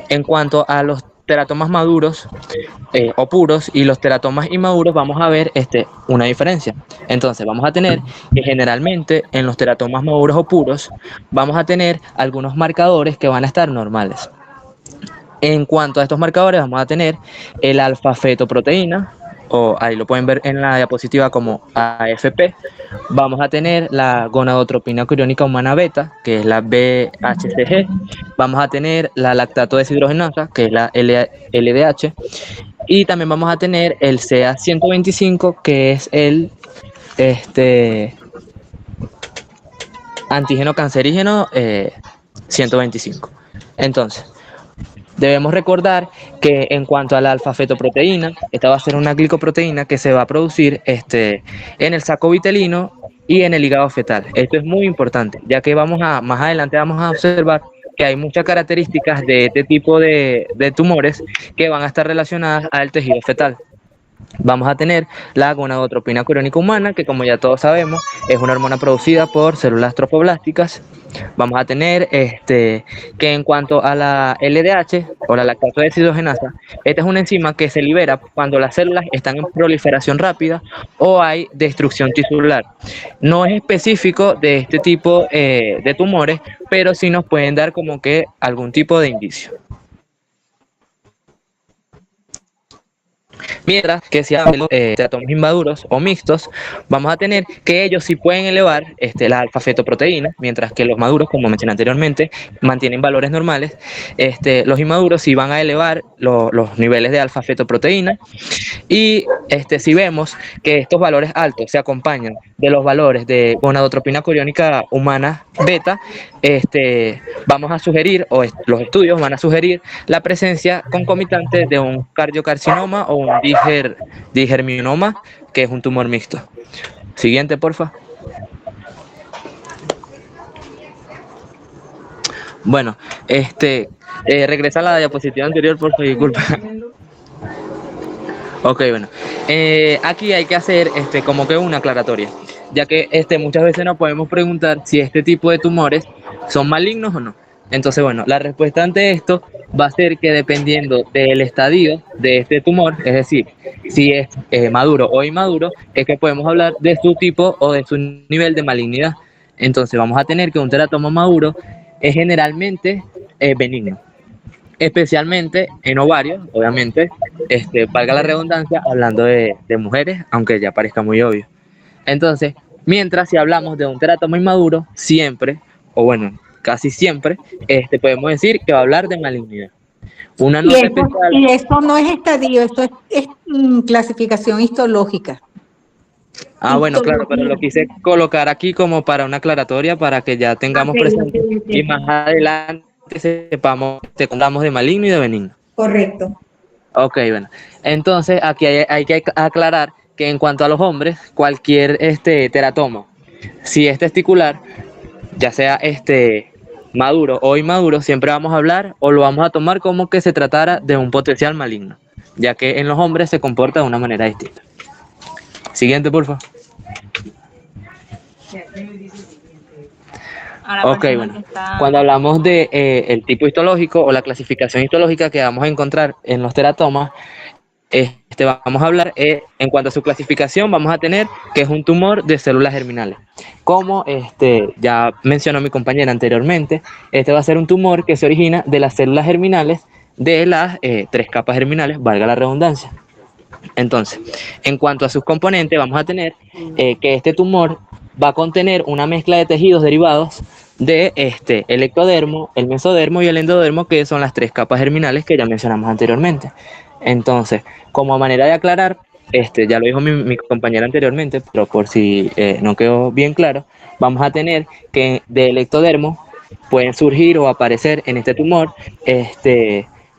en cuanto a los teratomas maduros o puros y los teratomas inmaduros, vamos a ver una diferencia. Entonces, vamos a tener que generalmente en los teratomas maduros o puros vamos a tener algunos marcadores que van a estar normales. En cuanto a estos marcadores, vamos a tener el alfa-fetoproteína, o ahí lo pueden ver en la diapositiva como AFP. Vamos a tener la gonadotropina coriónica humana beta, que es la BHCG. Vamos a tener la lactato deshidrogenasa, que es la LDH. Y también vamos a tener el CA125, que es antígeno cancerígeno 125. Entonces, debemos recordar que en cuanto a la alfa-fetoproteína, esta va a ser una glicoproteína que se va a producir en el saco vitelino y en el hígado fetal. Esto es muy importante, ya que más adelante vamos a observar que hay muchas características de este tipo de tumores que van a estar relacionadas al tejido fetal. Vamos a tener la gonadotropina coriónica humana, que como ya todos sabemos, es una hormona producida por células trofoblásticas. Vamos a tener que en cuanto a la LDH o la lactato deshidrogenasa, esta es una enzima que se libera cuando las células están en proliferación rápida o hay destrucción tisular. No es específico de este tipo de tumores, pero sí nos pueden dar como que algún tipo de indicio. Mientras que si hablamos de teratomas inmaduros o mixtos, vamos a tener que ellos sí pueden elevar la alfa-fetoproteína, mientras que los maduros, como mencioné anteriormente, mantienen valores normales. Los inmaduros sí van a elevar los niveles de alfa-fetoproteína, y si vemos que estos valores altos se acompañan de los valores de gonadotropina coriónica humana beta, vamos a sugerir, o los estudios van a sugerir la presencia concomitante de un cardiocarcinoma o un digerminoma, que es un tumor mixto. Siguiente, porfa. Bueno, regresa a la diapositiva anterior, por favor, disculpa. Ok, bueno. Aquí hay que hacer como que una aclaratoria, ya que muchas veces nos podemos preguntar si este tipo de tumores son malignos o no. Entonces, bueno, la respuesta ante esto va a ser que dependiendo del estadio de este tumor, es decir, si es maduro o inmaduro, es que podemos hablar de su tipo o de su nivel de malignidad. Entonces, vamos a tener que un teratoma maduro es generalmente benigno, especialmente en ovarios, obviamente, valga la redundancia, hablando de mujeres, aunque ya parezca muy obvio. Entonces, mientras si hablamos de un teratoma inmaduro, siempre, o bueno, casi siempre, podemos decir que va a hablar de malignidad. Una nota especial. Y esto no es estadio, esto es clasificación histológica. Ah, bueno, claro, pero lo quise colocar aquí como para una aclaratoria, para que ya tengamos presente y más adelante sepamos que hablamos de maligno y de benigno. Correcto. Ok, bueno. Entonces, aquí hay que aclarar que en cuanto a los hombres, cualquier teratoma, si es testicular, ya sea maduro o inmaduro, siempre vamos a hablar o lo vamos a tomar como que se tratara de un potencial maligno, ya que en los hombres se comporta de una manera distinta. Siguiente, por favor. Ok, bueno. Cuando hablamos de el tipo histológico o la clasificación histológica que vamos a encontrar en los teratomas, vamos a hablar en cuanto a su clasificación, vamos a tener que es un tumor de células germinales. Como ya mencionó mi compañera anteriormente, va a ser un tumor que se origina de las células germinales de las 3 capas germinales, valga la redundancia. Entonces, en cuanto a sus componentes, vamos a tener que este tumor va a contener una mezcla de tejidos derivados de el ectodermo, el mesodermo y el endodermo, que son las 3 capas germinales que ya mencionamos anteriormente. Entonces, como manera de aclarar, ya lo dijo mi compañera anteriormente, pero por si no quedó bien claro, vamos a tener que del ectodermo pueden surgir o aparecer en este tumor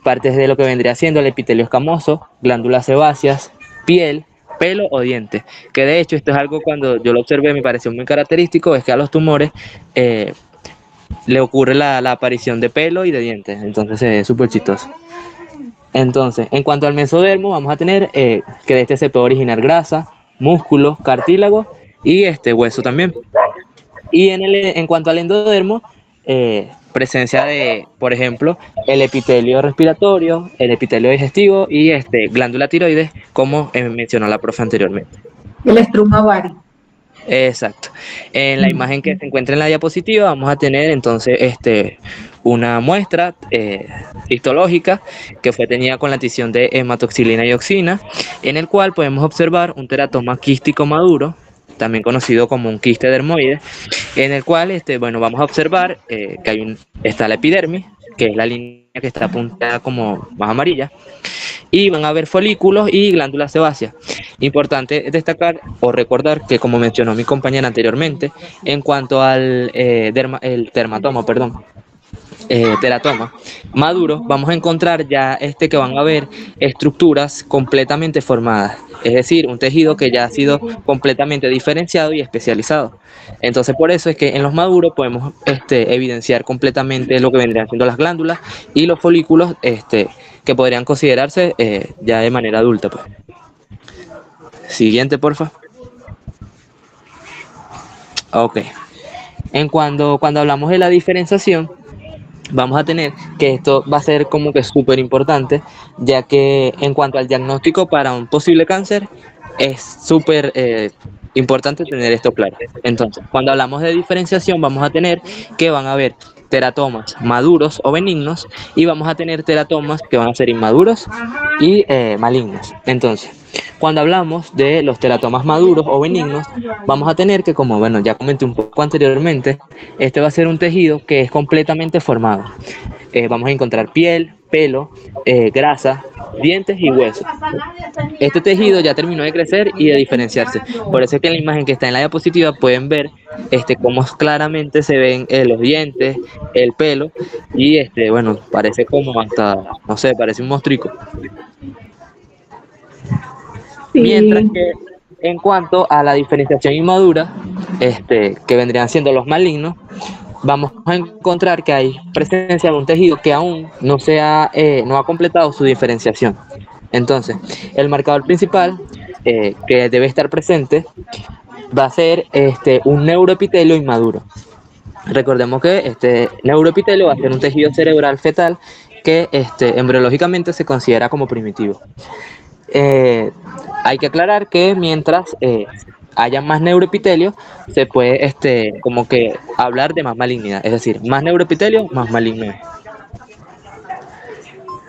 partes de lo que vendría siendo el epitelio escamoso, glándulas sebáceas, piel, pelo o dientes. Que de hecho esto es algo, cuando yo lo observé me pareció muy característico, es que a los tumores le ocurre la aparición de pelo y de dientes, entonces es súper chistoso. Entonces, en cuanto al mesodermo, vamos a tener que de se puede originar grasa, músculo, cartílago y hueso también. Y en cuanto al endodermo, presencia de, por ejemplo, el epitelio respiratorio, el epitelio digestivo y glándula tiroides, como mencionó la profe anteriormente. El estruma ovario. Exacto. En la imagen que se encuentra en la diapositiva vamos a tener entonces una muestra histológica que fue tenida con la adición de hematoxilina y oxina, en el cual podemos observar un teratoma quístico maduro, también conocido como un quiste dermoide, en el cual bueno, vamos a observar que está la epidermis, que es la línea que está apuntada como más amarilla, y van a haber folículos y glándulas sebáceas. Importante destacar o recordar que, como mencionó mi compañera anteriormente, en cuanto al teratoma maduro, vamos a encontrar ya que van a ver estructuras completamente formadas, es decir, un tejido que ya ha sido completamente diferenciado y especializado. Entonces, por eso es que en los maduros podemos evidenciar completamente lo que vendrían siendo las glándulas y los folículos que podrían considerarse ya de manera adulta, pues. Siguiente, porfa. Ok. Cuando hablamos de la diferenciación, vamos a tener que esto va a ser como que súper importante, ya que en cuanto al diagnóstico para un posible cáncer, es súper importante tener esto claro. Entonces, cuando hablamos de diferenciación, vamos a tener que van a haber teratomas maduros o benignos y vamos a tener teratomas que van a ser inmaduros y malignos. Entonces, cuando hablamos de los teratomas maduros o benignos, vamos a tener que, como bueno, ya comenté un poco anteriormente, este va a ser un tejido que es completamente formado. Vamos a encontrar piel, pelo, grasa, dientes y huesos. Este tejido ya terminó de crecer y de diferenciarse. Por eso es que en la imagen que está en la diapositiva pueden ver cómo claramente se ven los dientes, el pelo y bueno, parece como hasta, no sé, parece un mostrico. Mientras que en cuanto a la diferenciación inmadura, que vendrían siendo los malignos, vamos a encontrar que hay presencia de un tejido que aún no ha completado su diferenciación. Entonces, el marcador principal que debe estar presente va a ser un neuroepitelio inmaduro. Recordemos que este neuroepitelio va a ser un tejido cerebral fetal que embriológicamente se considera como primitivo. Hay que aclarar que mientras haya más neuroepitelio, se puede como que hablar de más malignidad, es decir, más neuroepitelio, más malignidad.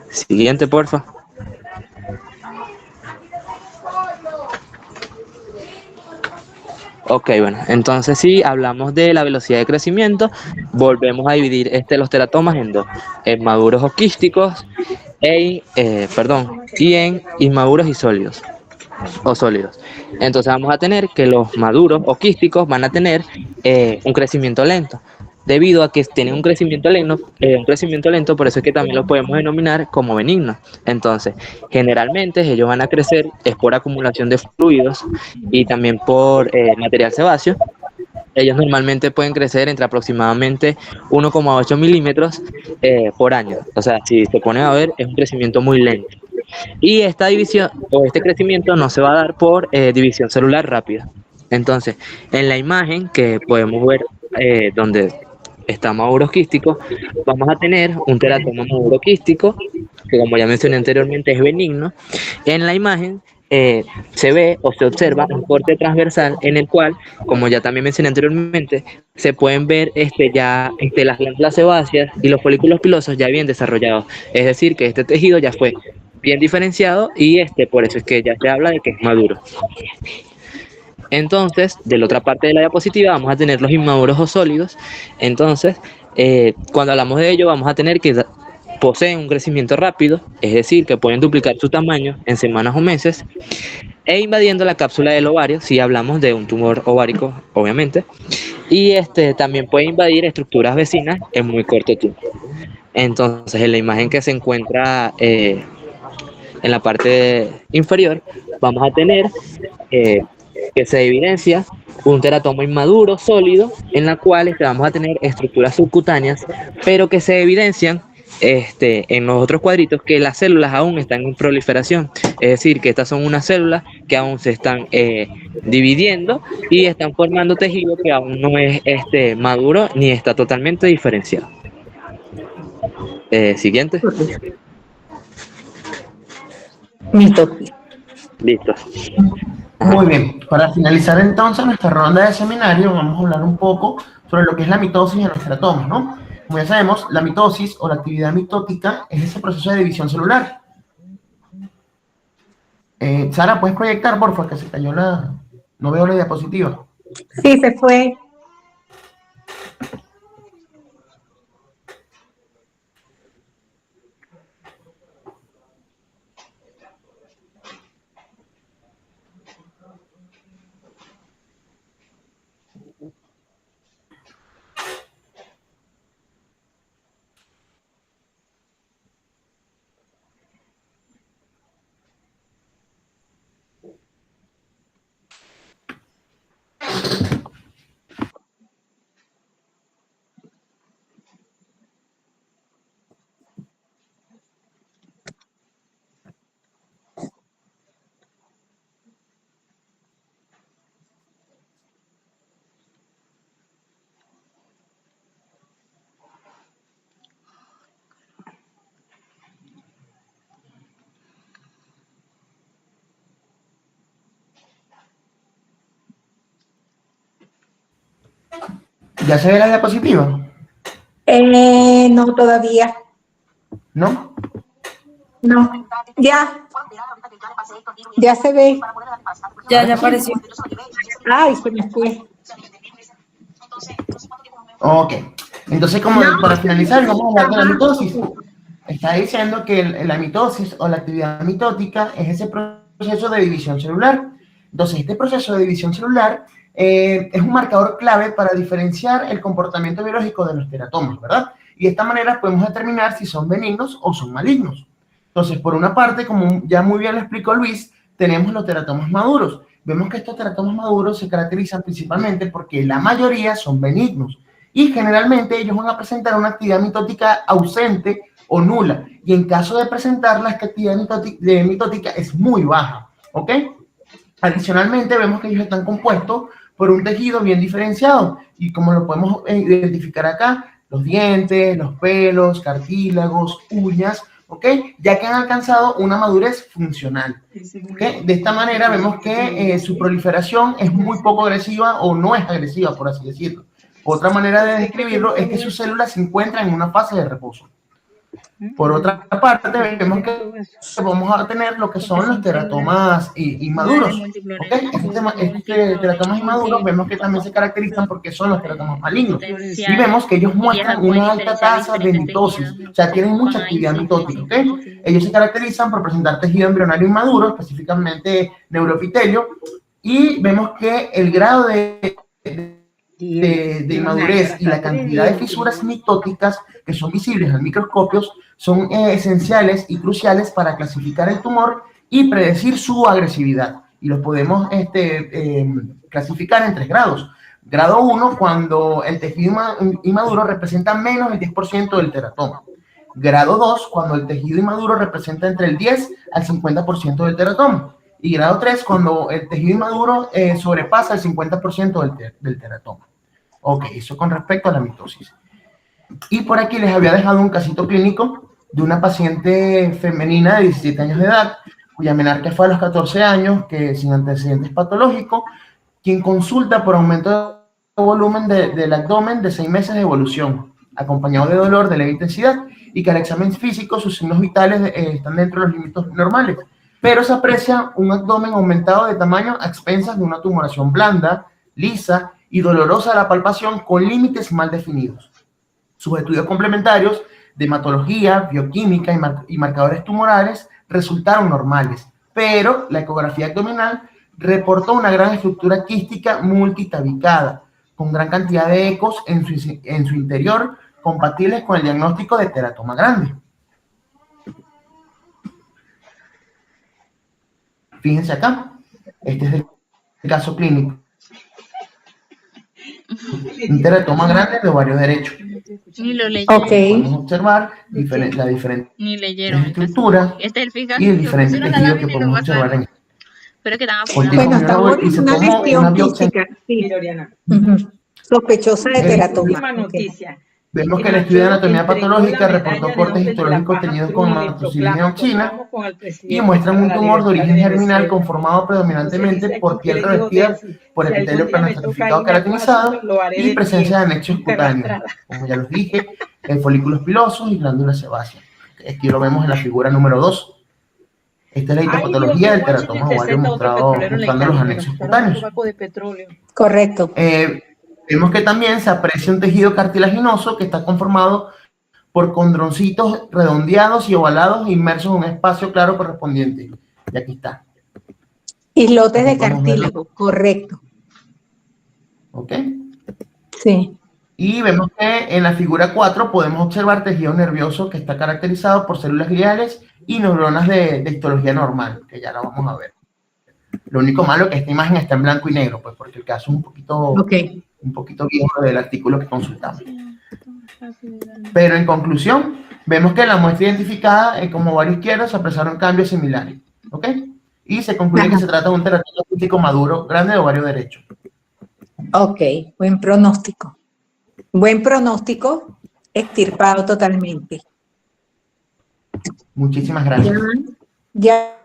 Siguiente, porfa. Ok, bueno, entonces si hablamos de la velocidad de crecimiento, volvemos a dividir los teratomas en dos, en maduros o quísticos y en inmaduros y sólidos. Entonces vamos a tener que los maduros o quísticos van a tener un crecimiento lento. Debido a que tienen un crecimiento lento, por eso es que también lo podemos denominar como benignos. Entonces, generalmente ellos van a crecer es por acumulación de fluidos y también por material sebáceo. Ellos normalmente pueden crecer entre aproximadamente 1,8 milímetros por año. O sea, si se ponen a ver, es un crecimiento muy lento. Y esta división o este crecimiento no se va a dar por división celular rápida. Entonces, en la imagen que podemos ver donde está maduro quístico, vamos a tener un teratoma maduro quístico, que como ya mencioné anteriormente es benigno. En la imagen se ve o se observa un corte transversal en el cual, como ya también mencioné anteriormente, se pueden ver las glándulas sebáceas y los folículos pilosos ya bien desarrollados. Es decir, que este tejido ya fue bien diferenciado y por eso es que ya se habla de que es maduro. Entonces, de la otra parte de la diapositiva vamos a tener los inmaduros o sólidos. Entonces, cuando hablamos de ello, vamos a tener que poseen un crecimiento rápido, es decir, que pueden duplicar su tamaño en semanas o meses, e invadiendo la cápsula del ovario, si hablamos de un tumor ovárico, obviamente, y también puede invadir estructuras vecinas en muy corto tiempo. Entonces, en la imagen que se encuentra en la parte inferior, vamos a tener que se evidencia un teratoma inmaduro sólido en la cual vamos a tener estructuras subcutáneas, pero que se evidencian en los otros cuadritos que las células aún están en proliferación, es decir, que estas son unas células que aún se están dividiendo y están formando tejido que aún no es maduro ni está totalmente diferenciado. Siguiente. Listo. Muy bien, para finalizar entonces nuestra ronda de seminario, vamos a hablar un poco sobre lo que es la mitosis en los teratomas, ¿no? Como ya sabemos, la mitosis o la actividad mitótica es ese proceso de división celular. Sara, ¿puedes proyectar, por favor? Que se cayó no veo la diapositiva. Sí, se fue. ¿Ya se ve la diapositiva? No, todavía. ¿No? No. Ya se ve. Ya apareció. Ay, se me fue. Ok. Entonces, como para finalizar, vamos a hablar de la Ajá. mitosis. Está diciendo que la mitosis o la actividad mitótica es ese proceso de división celular. Entonces, este proceso de división celular es un marcador clave para diferenciar el comportamiento biológico de los teratomas, ¿verdad? Y de esta manera podemos determinar si son benignos o son malignos. Entonces, por una parte, como ya muy bien lo explicó Luis, tenemos los teratomas maduros. Vemos que estos teratomas maduros se caracterizan principalmente porque la mayoría son benignos y generalmente ellos van a presentar una actividad mitótica ausente o nula, y en caso de presentarla, esta actividad mitótica es muy baja, ¿ok? Adicionalmente, vemos que ellos están compuestos por un tejido bien diferenciado, y como lo podemos identificar acá, los dientes, los pelos, cartílagos, uñas, ¿ok? Ya que han alcanzado una madurez funcional, ¿ok? De esta manera vemos que su proliferación es muy poco agresiva o no es agresiva, por así decirlo. Otra manera de describirlo es que sus células se encuentran en una fase de reposo. Por otra parte, vemos que vamos a tener lo que son los teratomas inmaduros. ¿Okay? Estos teratomas inmaduros vemos que también se caracterizan porque son los teratomas malignos. Y vemos que ellos muestran una alta tasa de mitosis, o sea, tienen mucha actividad mitótica. ¿Okay? Ellos se caracterizan por presentar tejido embrionario inmaduro, específicamente neuroepitelio, y vemos que el grado de inmadurez y la cantidad de fisuras mitóticas que son visibles en microscopios son esenciales y cruciales para clasificar el tumor y predecir su agresividad. Y los podemos clasificar en 3 grados. Grado 1, cuando el tejido inmaduro representa menos del 10% del teratoma. Grado 2, cuando el tejido inmaduro representa entre el 10 al 50% del teratoma. Y grado 3, cuando el tejido inmaduro sobrepasa el 50% del teratoma. Ok, eso con respecto a la mitosis. Y por aquí les había dejado un casito clínico de una paciente femenina de 17 años de edad, cuya menarquia fue a los 14 años, que sin antecedentes patológicos, quien consulta por aumento de volumen del abdomen de 6 meses de evolución, acompañado de dolor de leve intensidad, y que al examen físico sus signos vitales están dentro de los límites normales, pero se aprecia un abdomen aumentado de tamaño a expensas de una tumoración blanda, lisa y dolorosa a la palpación con límites mal definidos. Sus estudios complementarios de hematología, bioquímica y marcadores tumorales resultaron normales, pero la ecografía abdominal reportó una gran estructura quística multitabicada, con gran cantidad de ecos en su interior, compatibles con el diagnóstico de teratoma grande. Fíjense acá, este es el caso clínico. Un teratoma grande de ovario derecho. Ni lo leyeron. Podemos observar la diferente Ni leyeron. estructura Este es el fijación y el que diferente pusieron la tejido que lámina y lo podemos observar pasaron. en Pero que estaban Bueno, hasta ahora y es se una tomó una lesión biopsia. física, sí. Ujú. Sospechosa de teratoma. noticia. Vemos que el estudio de anatomía patológica reportó cortes histológicos tenidos con matosilina dioxina y muestran un tumor de origen germinal conformado predominantemente por piel revestida por epitelio planoestratificado queratinizado y presencia de anexos cutáneos, como ya los dije, folículos pilosos y glándulas sebáceas. Aquí lo vemos en la figura número 2. Esta es la histopatología del teratoma ovario mostrando los anexos cutáneos. Correcto. Vemos que también se aprecia un tejido cartilaginoso que está conformado por condroncitos redondeados y ovalados inmersos en un espacio claro correspondiente. Y aquí está. Islotes de cartílago, correcto. ¿Ok? Sí. Y vemos que en la figura 4 podemos observar tejido nervioso que está caracterizado por células gliales y neuronas de histología normal, que ya la vamos a ver. Lo único malo es que esta imagen está en blanco y negro, pues porque el caso es un poquito viejo del artículo que consultamos. Pero en conclusión, vemos que en la muestra identificada como ovario izquierdo se apresaron cambios similares. ¿Ok? Y se concluye que se trata de un teratoma crítico maduro grande de ovario derecho. Ok, buen pronóstico. Buen pronóstico, extirpado totalmente. Muchísimas gracias. Ya.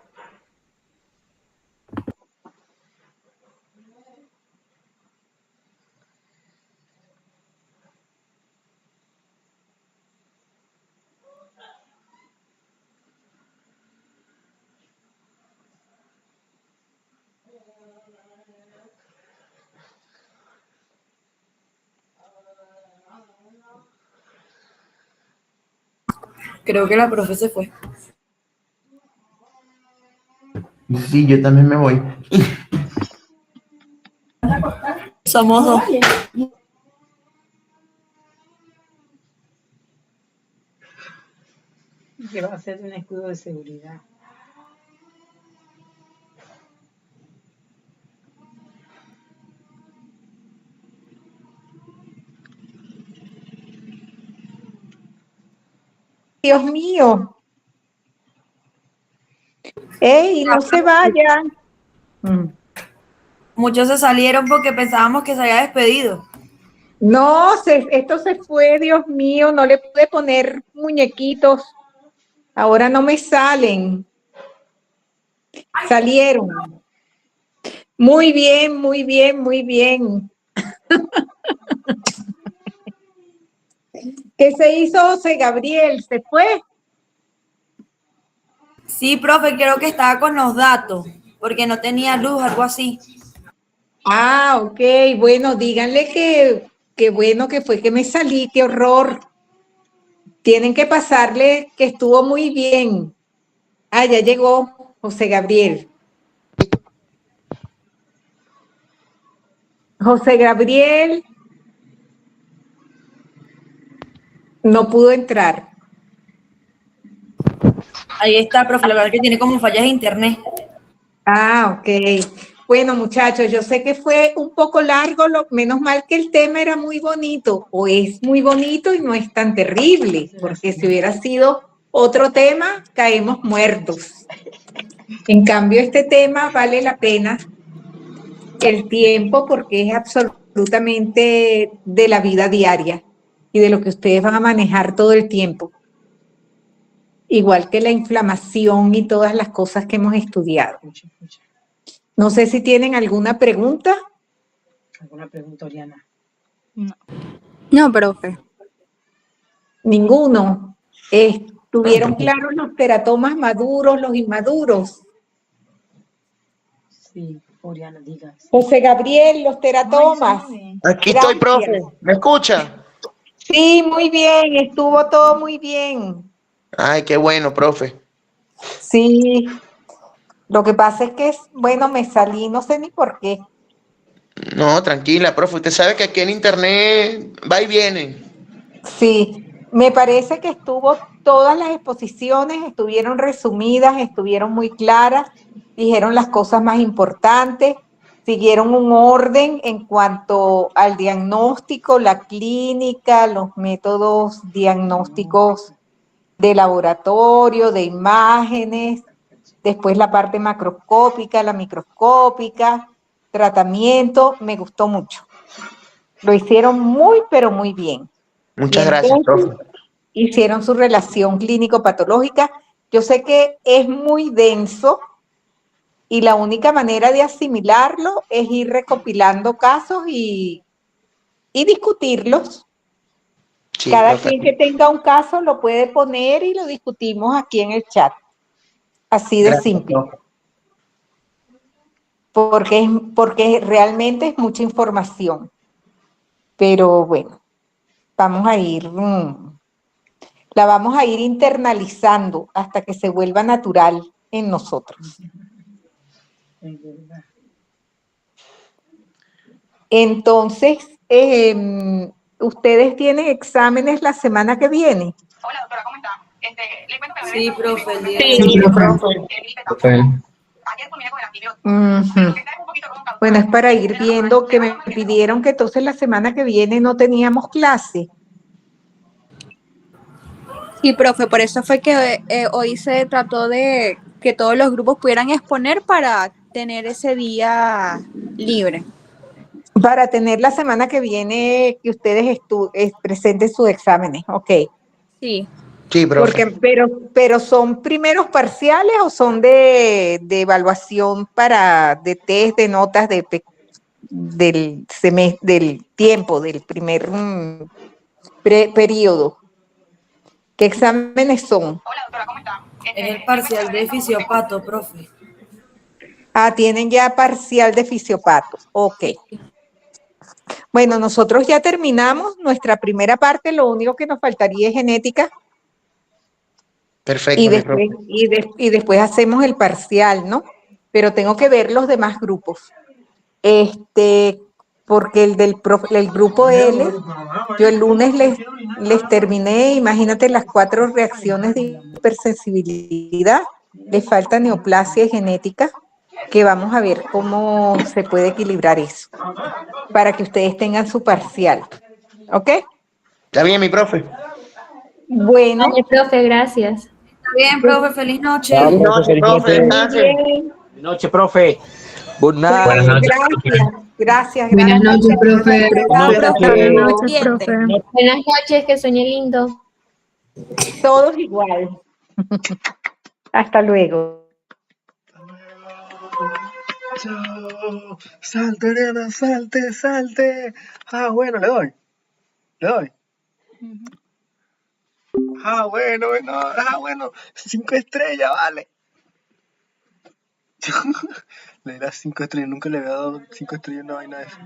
Creo que la profe se fue. Sí, yo también me voy. Somos dos. Que va a ser un escudo de seguridad. Dios mío. ¡Ey, no se vayan! Muchos se salieron porque pensábamos que se había despedido. No, esto se fue, Dios mío, no le pude poner muñequitos. Ahora no me salen. Salieron. Muy bien, muy bien, muy bien. ¿Qué se hizo José Gabriel? ¿Se fue? Sí, profe, creo que estaba con los datos, porque no tenía luz, algo así. Ah, ok, bueno, díganle que bueno que fue que me salí, qué horror. Tienen que pasarle que estuvo muy bien. Ah, ya llegó José Gabriel. José Gabriel no pudo entrar. Ahí está, profe, la verdad que tiene como fallas de internet. Ah, ok. Bueno, muchachos, yo sé que fue un poco largo, menos mal que el tema era muy bonito, o es muy bonito y no es tan terrible, porque si hubiera sido otro tema, caemos muertos. En cambio, este tema vale la pena el tiempo porque es absolutamente de la vida diaria y de lo que ustedes van a manejar todo el tiempo. Igual que la inflamación y todas las cosas que hemos estudiado. No sé si tienen alguna pregunta. ¿Alguna pregunta, Oriana? No, profe. Ninguno. ¿Estuvieron claros los teratomas maduros, los inmaduros? Sí, Oriana, diga. José Gabriel, los teratomas. Aquí estoy, profe. ¿Me escucha? Sí, muy bien. Estuvo todo muy bien. Ay, qué bueno, profe. Sí. Lo que pasa es que, bueno, me salí, no sé ni por qué. No, tranquila, profe. Usted sabe que aquí en internet va y viene. Sí, me parece que todas las exposiciones estuvieron resumidas, estuvieron muy claras, dijeron las cosas más importantes, siguieron un orden en cuanto al diagnóstico, la clínica, los métodos diagnósticos de laboratorio, de imágenes, después la parte macroscópica, la microscópica, tratamiento, me gustó mucho. Lo hicieron muy, pero muy bien. Muchas Y gracias, entonces profe. hicieron su relación clínico-patológica. Yo sé que es muy denso y la única manera de asimilarlo es ir recopilando casos y discutirlos. Sí, Cada profe. quien que tenga un caso lo puede poner y lo discutimos aquí en el chat. Así de Gracias, simple. profe. Porque realmente es mucha información. Pero bueno, vamos a ir... la vamos a ir internalizando hasta que se vuelva natural en nosotros. Entonces, ¿ustedes tienen exámenes la semana que viene? Hola, doctora, ¿cómo está? Le cuento que Sí, profe, el día Sí, Profe. ayer culminé con el antibiótico. Ujú. Bueno, es para ir viendo que me pidieron que entonces la semana que viene no teníamos clase. Sí, profe, por eso fue que hoy se trató de que todos los grupos pudieran exponer para tener ese día libre. Para tener la semana que viene que ustedes presenten sus exámenes, ok. Sí. Sí, profe. Pero ¿son primeros parciales o son de evaluación de test de notas del semestre, del tiempo, del primer periodo? ¿Qué exámenes son? Hola, doctora, ¿cómo está? Es el parcial de fisiopato, profe. Ah, tienen ya parcial de fisiopato. Ok. Bueno, nosotros ya terminamos nuestra primera parte, lo único que nos faltaría es genética. Perfecto, Y mi después, profe. y después hacemos el parcial, ¿no? Pero tengo que ver los demás grupos. Porque el grupo L, yo el lunes les terminé, imagínate las 4 reacciones de hipersensibilidad, les falta neoplasia y genética, que vamos a ver cómo se puede equilibrar eso, para que ustedes tengan su parcial. ¿Ok? Está bien, mi profe. Bueno. Vale, profe, gracias. Está bien, profe, feliz noche. Feliz noche, profe. Muy Descansen. bien. Buenas noches, profe. Good night. Buenas noches. Gracias. Buenas noches, profe. Chao, Buenas profe. noches, profe. Buenas noches, que sueñe lindo. Todos igual. Hasta luego. Chao. Salte, Oriana, salte, salte. Ah, bueno, le doy. Le doy. Ah, bueno, bueno. Ah, bueno. 5 estrellas, vale. Le di las 5 estrellas. Nunca le había dado 5 estrellas a una vaina de eso.